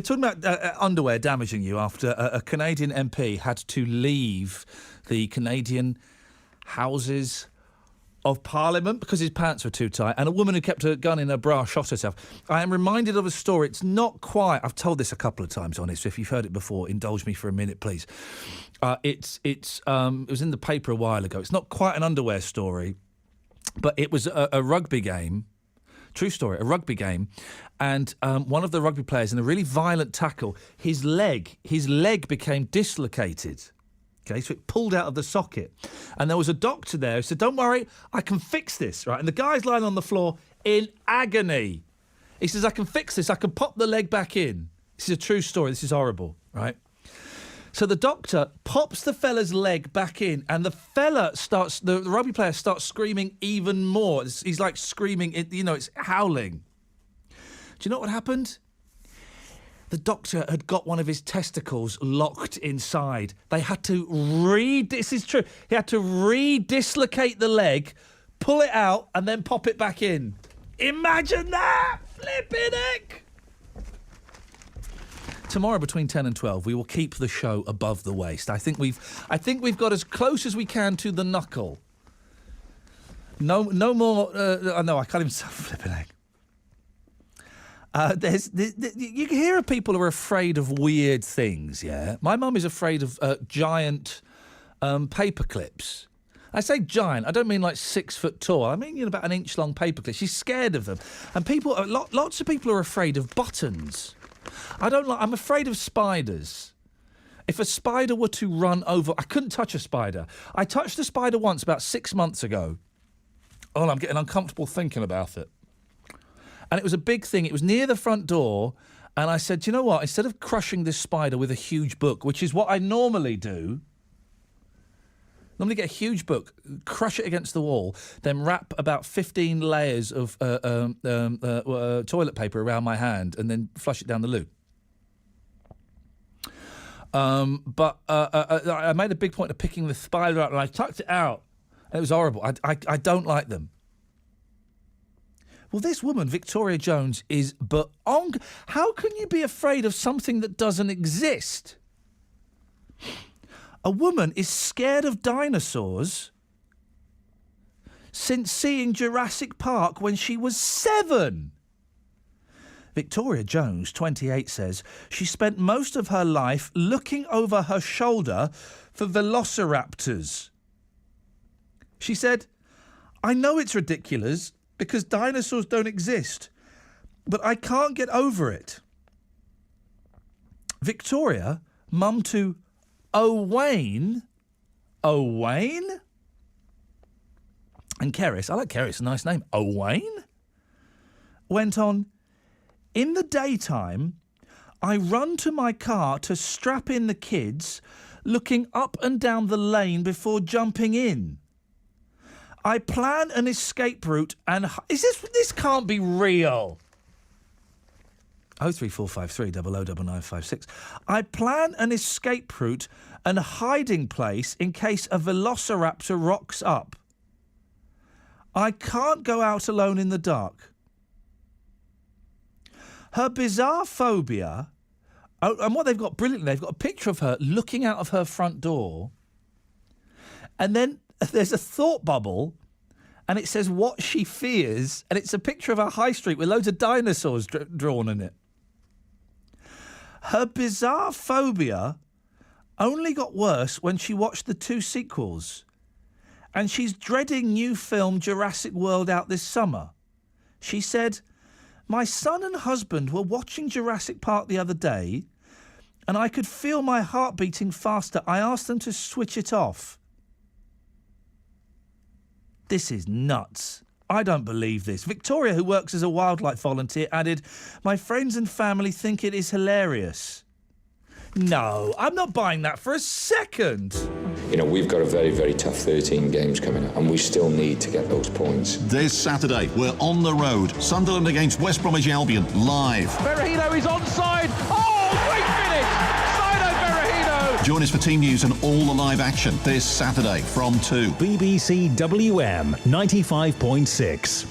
talking about underwear damaging you after a Canadian MP had to leave the Canadian Houses of Parliament because his pants were too tight, and a woman who kept a gun in her bra shot herself. I am reminded of a story. It's not quite. I've told this a couple of times on it, so if you've heard it before, indulge me for a minute, please. It was in the paper a while ago. It's not quite an underwear story, but it was a rugby game. True story, a rugby game, and one of the rugby players in a really violent tackle, his leg became dislocated. Okay, so it pulled out of the socket. And there was a doctor there who said, don't worry, I can fix this, right? And the guy's lying on the floor in agony. He says, I can fix this, I can pop the leg back in. This is a true story, this is horrible, right? So the doctor pops the fella's leg back in, and the rugby player starts screaming even more. He's like screaming, it's howling. Do you know what happened? The doctor had got one of his testicles locked inside. They had to this is true. He had to re-dislocate the leg, pull it out, and then pop it back in. Imagine that! Flipping heck! Tomorrow between 10 and 12, we will keep the show above the waist. I think we've got as close as we can to the knuckle. No more. No, I can't even say flipping heck. You can hear of people who are afraid of weird things, yeah? My mum is afraid of giant paper clips. I say giant, I don't mean like 6 foot tall. I mean about an inch long paper clips. She's scared of them. And lots of people are afraid of buttons. I'm afraid of spiders. If a spider were to run over... I couldn't touch a spider. I touched a spider once about 6 months ago. Oh, I'm getting uncomfortable thinking about it. And it was a big thing. It was near the front door. And I said, do you know what? Instead of crushing this spider with a huge book, which is what I normally do... Normally get a huge book, crush it against the wall, then wrap about 15 layers of toilet paper around my hand and then flush it down the loo. But I made a big point of picking the spider up and I tucked it out. And it was horrible. I don't like them. Well, this woman, Victoria Jones, is beyond... How can you be afraid of something that doesn't exist? A woman is scared of dinosaurs since seeing Jurassic Park when she was 7. Victoria Jones, 28, says she spent most of her life looking over her shoulder for velociraptors. She said, I know it's ridiculous because dinosaurs don't exist, but I can't get over it. Victoria, mum to Owain and Keris, I like Keris, a nice name, Owain, went on, in the daytime, I run to my car to strap in the kids, looking up and down the lane before jumping in. I plan an escape route and... This can't be real. 03453 009956. I plan an escape route and a hiding place in case a velociraptor rocks up. I can't go out alone in the dark. Her bizarre phobia... Oh, and what they've got brilliantly, they've got a picture of her looking out of her front door, and then there's a thought bubble, and it says what she fears, and it's a picture of a high street with loads of dinosaurs drawn in it. Her bizarre phobia only got worse when she watched the 2 sequels, and she's dreading new film Jurassic World out this summer. She said, my son and husband were watching Jurassic Park the other day, and I could feel my heart beating faster. I asked them to switch it off. This is nuts. I don't believe this. Victoria, who works as a wildlife volunteer, added, my friends and family think it is hilarious. No, I'm not buying that for a second. You know, we've got a very, very tough 13 games coming up, and we still need to get those points. This Saturday, we're on the road. Sunderland against West Bromwich Albion, live. Berahino is onside. Oh, great finish! Sino Berahino! Join us for team news and all the live action this Saturday from 2. BBC WM 95.6.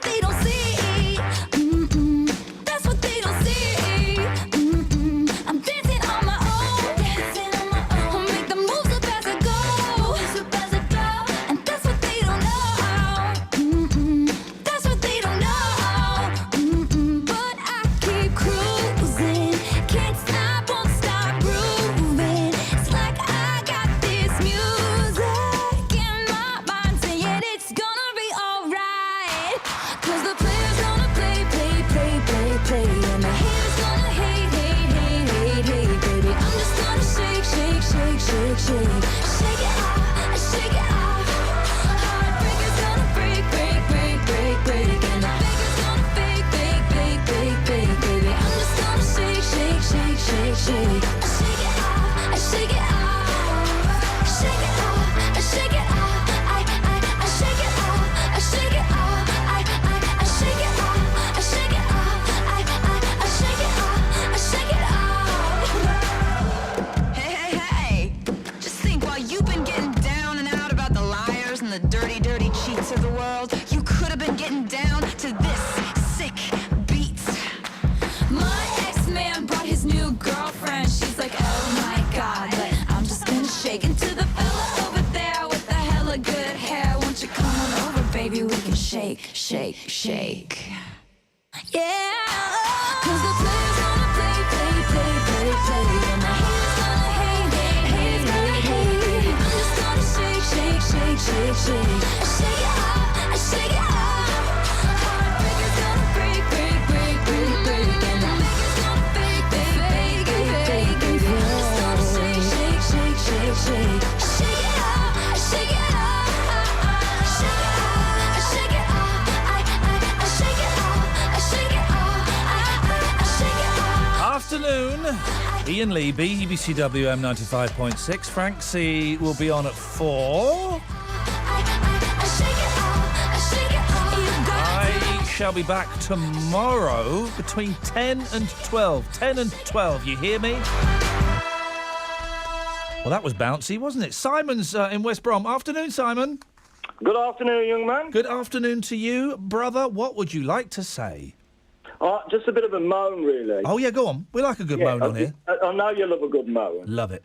Shake it off, shake it shake. I shake it off, I shake it off. Shake it off, I shake it off. I shake it off, I shake it off. I shake it off, I shake it off. I shake it off, I shake it off. Hey, hey, hey! Just think, while you've been getting down and out about the liars and the dirty, dirty cheats of the world, you could have been getting down to this sick beat. My ex-man brought his new girlfriend. She's like, oh my god, but I'm just gonna shake into the fella over there with the hella good hair. Won't you come on over, baby? We can shake, shake, shake. Yeah, 'cause the players gonna play, play, play, play, play, and the haters gonna hate, hate, hate, hate, hate. I'm just gonna shake, shake, shake, shake, shake. I shake it off, I shake it off. Heartbreaker's gonna break, break, break, break, break, and the maker's gonna fake, fake, fake, fake, fake, fake. I'm just gonna shake, shake, shake, shake, shake. I shake it off, I shake it off. I shake it off, I shake it off. I shake it off, I shake it off. I shake it off. Afternoon. Iain Lee, BBC WM 95.6. Frank C will be on at 4. I shall be back tomorrow between 10 and 12. 10 and 12, you hear me? Well, that was bouncy, wasn't it? Simon's in West Brom. Afternoon, Simon. Good afternoon, young man. Good afternoon to you, brother. What would you like to say? Just a bit of a moan, really. Oh, yeah, go on. We like a good moan on here. I know you love a good moan. Love it.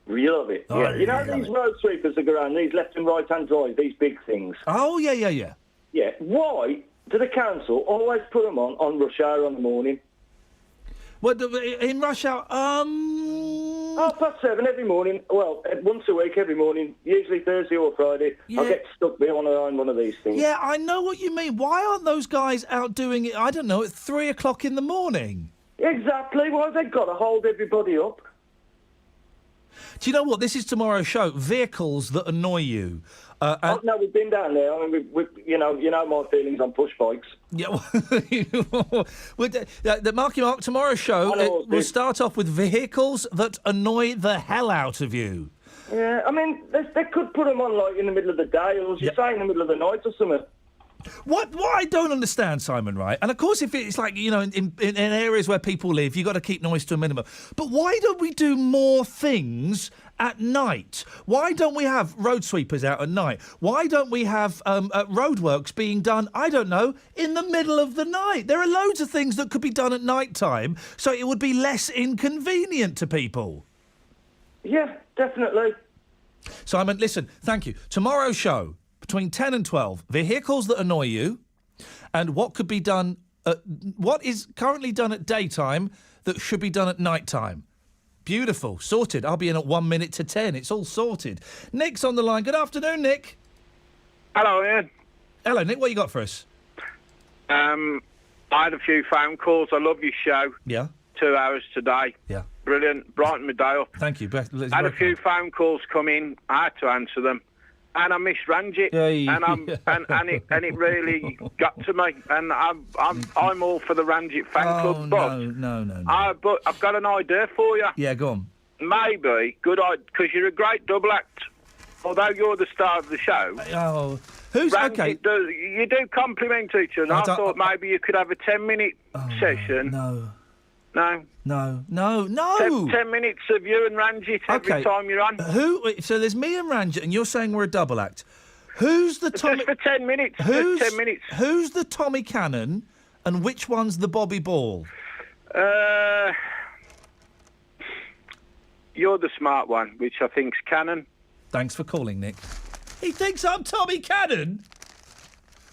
You love it. Oh, yeah. You know yeah, these road sweepers that go around, these left and right-hand drive, these big things? Oh, yeah, yeah, yeah. Yeah. Why do the council always put them on rush hour on the morning? What, in rush hour? 7:30 every morning. Well, once a week, every morning, usually Thursday or Friday. Yeah. I get stuck behind one of these things. Yeah, I know what you mean. Why aren't those guys out doing it, I don't know, at 3 o'clock in the morning? Exactly. Why have they got to hold everybody up? Do you know what? This is tomorrow's show. Vehicles that annoy you. No, we've been down there. I mean, you know my feelings on push bikes. Yeah, Marky Mark, tomorrow's show, we'll start off with vehicles that annoy the hell out of you. Yeah, I mean, they could put them on, like, in the middle of the day, or as you say, in the middle of the night or something. What I don't understand, Simon, right? And of course, if it's like, you know, in areas where people live, you've got to keep noise to a minimum. But why don't we do more things at night? Why don't we have road sweepers out at night? Why don't we have roadworks being done, I don't know, in the middle of the night? There are loads of things that could be done at night time, so it would be less inconvenient to people. Yeah, definitely. Simon, listen, thank you. Tomorrow's show, between 10 and 12, vehicles that annoy you, and what could be done, what is currently done at daytime that should be done at night time. Beautiful, sorted. I'll be in at 1 minute to 10. It's all sorted. Nick's on the line. Good afternoon, Nick. Hello, Ian. Hello, Nick. What you got for us? I had a few phone calls. I love your show. Yeah. 2 hours today. Yeah. Brilliant. Brightened my day up. Thank you. I had a few phone calls come in. I had to answer them. And I misrang it, and it really got to me. And I'm all for the Ranjit fan club, but no. But I've got an idea for you. Yeah, go on. Maybe good idea, because you're a great double act. Although you're the star of the show. Oh, who's Ranjit okay? You do compliment each other. I thought maybe you could have a 10-minute session. No. 10 minutes of you and Ranjit every time you're on. So there's me and Ranjit, and you're saying we're a double act. Who's the Tommy? Just for 10 minutes. Who's, just 10 minutes. Who's the Tommy Cannon, and which one's the Bobby Ball? You're the smart one, which I think's Cannon. Thanks for calling, Nick. He thinks I'm Tommy Cannon,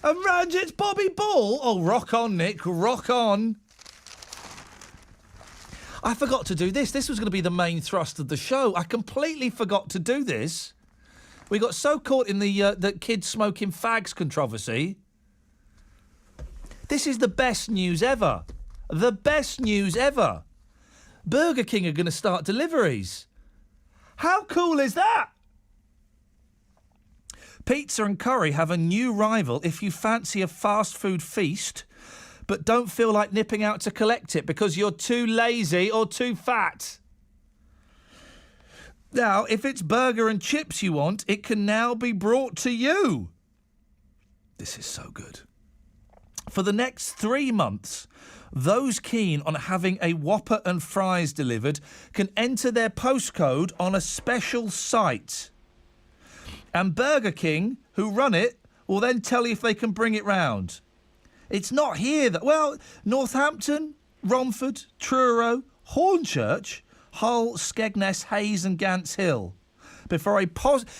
and Ranjit's Bobby Ball. Oh, rock on, Nick. Rock on. I forgot to do this. This was going to be the main thrust of the show. I completely forgot to do this. We got so caught in the kids smoking fags controversy. This is the best news ever. The best news ever. Burger King are going to start deliveries. How cool is that? Pizza and curry have a new rival if you fancy a fast food feast, but don't feel like nipping out to collect it because you're too lazy or too fat. Now, if it's burger and chips you want, it can now be brought to you. This is so good. For the next 3 months, those keen on having a Whopper and fries delivered can enter their postcode on a special site. And Burger King, who run it, will then tell you if they can bring it round. It's not here that... Well, Northampton, Romford, Truro, Hornchurch, Hull, Skegness, Hayes and Gants Hill. Before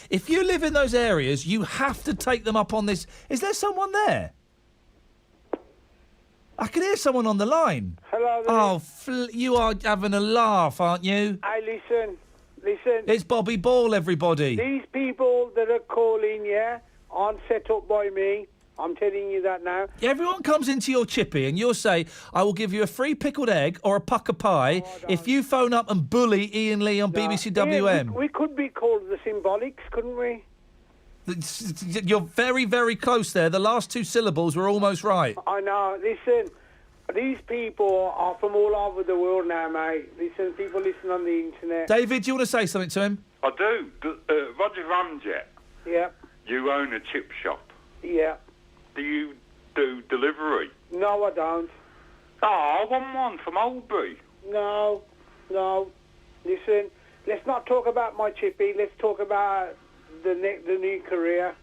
if you live in those areas, you have to take them up on this. Is there someone there? I can hear someone on the line. Hello there. Oh, you are having a laugh, aren't you? Hey, listen. It's Bobby Ball, everybody. These people that are calling, aren't set up by me. I'm telling you that now. Everyone comes into your chippy and you'll say, I will give you a free pickled egg or a pucker pie if you phone up and bully Iain Lee on BBC WM. We could be called the Symbolics, couldn't we? You're very, very close there. The last 2 syllables were almost right. I know. Listen, these people are from all over the world now, mate. Listen, people listen on the internet. David, do you want to say something to him? I do. Roger Ramjet. Yeah. You own a chip shop. Yeah. Do you do delivery? No, I don't. Oh, I want one from Oldbury. No. Listen, let's not talk about my chippy. Let's talk about the new career.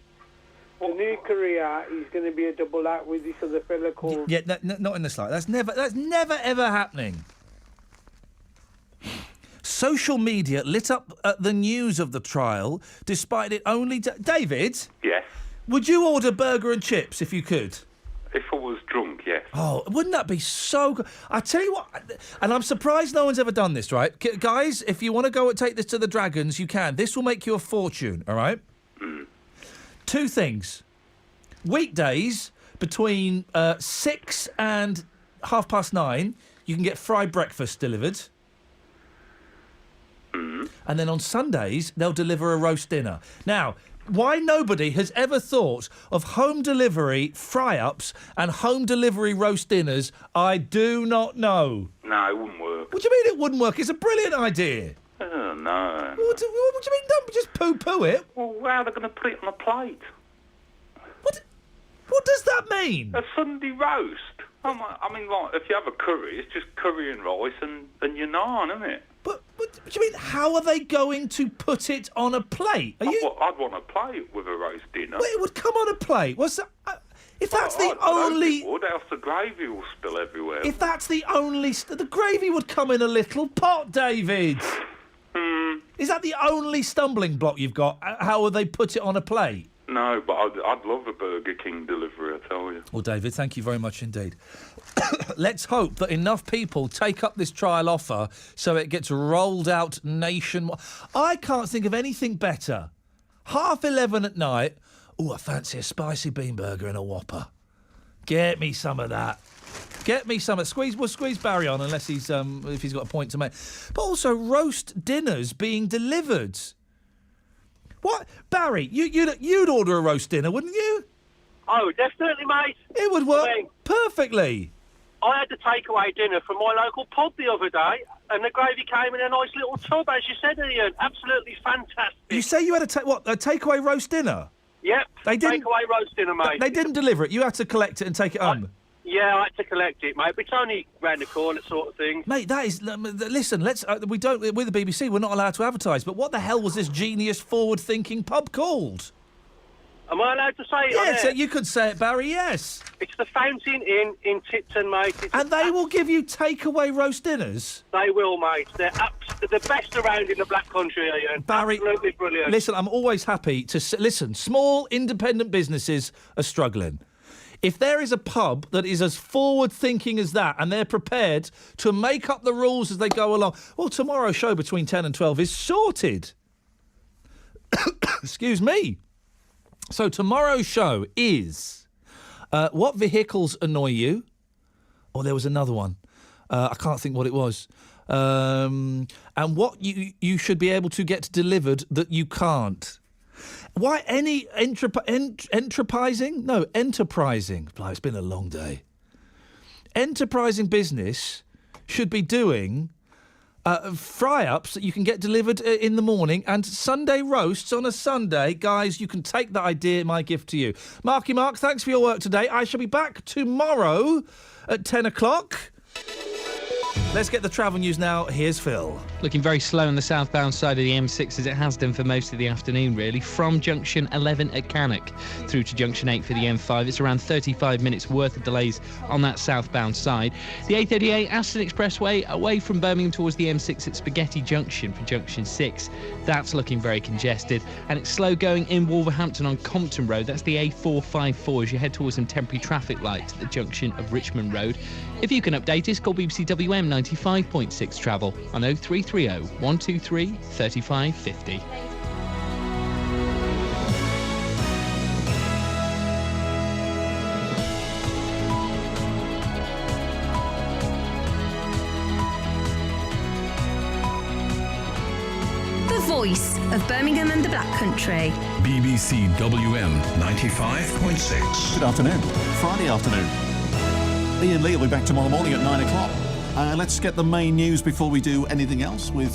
The new career is going to be a double act with this other fella called... Yeah, not in the slightest. That's never, ever happening. Social media lit up the news of the trial, despite it only... David? Yes? Would you order burger and chips if you could? If I was drunk, yes. Oh, wouldn't that be so good? I tell you what, and I'm surprised no one's ever done this, right? Guys, if you want to go and take this to the Dragons, you can. This will make you a fortune, all right? 2 things. Weekdays, between 6 and 9:30, you can get fried breakfast delivered. And then on Sundays, they'll deliver a roast dinner. Now... Why nobody has ever thought of home delivery fry-ups and home delivery roast dinners, I do not know. No, it wouldn't work. What do you mean it wouldn't work? It's a brilliant idea. Oh, no. What do you mean? Don't just poo-poo it. Well, how are they going to put it on a plate? What does that mean? A Sunday roast. I mean, like, if you have a curry, it's just curry and rice and your naan, isn't it? What do you mean? How are they going to put it on a plate? I'd want a plate with a roast dinner. Well, it would come on a plate. What's that? If that's the I only... What else? The gravy will spill everywhere. If that's the only... The gravy would come in a little pot, David. Is that the only stumbling block you've got? How will they put it on a plate? No, but I'd love a Burger King delivery, I tell you. Well, David, thank you very much indeed. Let's hope that enough people take up this trial offer so it gets rolled out nationwide. I can't think of anything better. 11:30 at night. Oh, I fancy a spicy bean burger and a Whopper. Get me some of that. Get me some of... We'll squeeze Barry on unless he's if he's got a point to make. But also roast dinners being delivered. What? Barry, you'd order a roast dinner, wouldn't you? Oh, definitely, mate. It would work perfectly. I had the takeaway dinner from my local pub the other day, and the gravy came in a nice little tub, as you said, Iain. Absolutely fantastic. You say you had a takeaway roast dinner? Yep, They didn't- takeaway roast dinner, mate. They didn't deliver it. You had to collect it and take it home. Yeah, I had to collect it, mate, but it's only round the corner sort of thing. Mate, that is... Listen, let's... we don't... With the BBC, we're not allowed to advertise, but what the hell was this genius, forward-thinking pub called? Am I allowed to say it on Yes, air? you could say it, Barry, yes. It's the Fountain Inn in Tipton, mate. And they will give you takeaway roast dinners? They will, mate. They're the best around in the Black Country, Iain. Barry, absolutely brilliant. Listen, I'm always happy to... Listen, small, independent businesses are struggling. If there is a pub that is as forward-thinking as that and they're prepared to make up the rules as they go along, well, tomorrow's show between 10 and 12 is sorted. Excuse me. So tomorrow's show is what vehicles annoy you? Oh, there was another one. I can't think what it was. And what you should be able to get delivered that you can't. Why any enterprising? No, enterprising. Blimey, it's been a long day. Enterprising business should be doing fry-ups that you can get delivered in the morning, and Sunday roasts on a Sunday. Guys, you can take that idea, my gift to you. Marky Mark, thanks for your work today. I shall be back tomorrow at 10 o'clock. Let's get the travel news now. Here's Phil. Looking very slow on the southbound side of the M6 as it has done for most of the afternoon, really. From junction 11 at Cannock through to junction 8 for the M5. It's around 35 minutes worth of delays on that southbound side. The A38 Aston Expressway away from Birmingham towards the M6 at Spaghetti Junction for junction 6. That's looking very congested. And it's slow going in Wolverhampton on Compton Road. That's the A454 as you head towards some temporary traffic lights at the junction of Richmond Road. If you can update us, call BBC WM 95.6 travel on 0330 123 3550. The voice of Birmingham and the Black Country. BBC WM 95.6. Good afternoon. Friday afternoon. Iain Lee will be back tomorrow morning at 9 o'clock. Let's get the main news before we do anything else with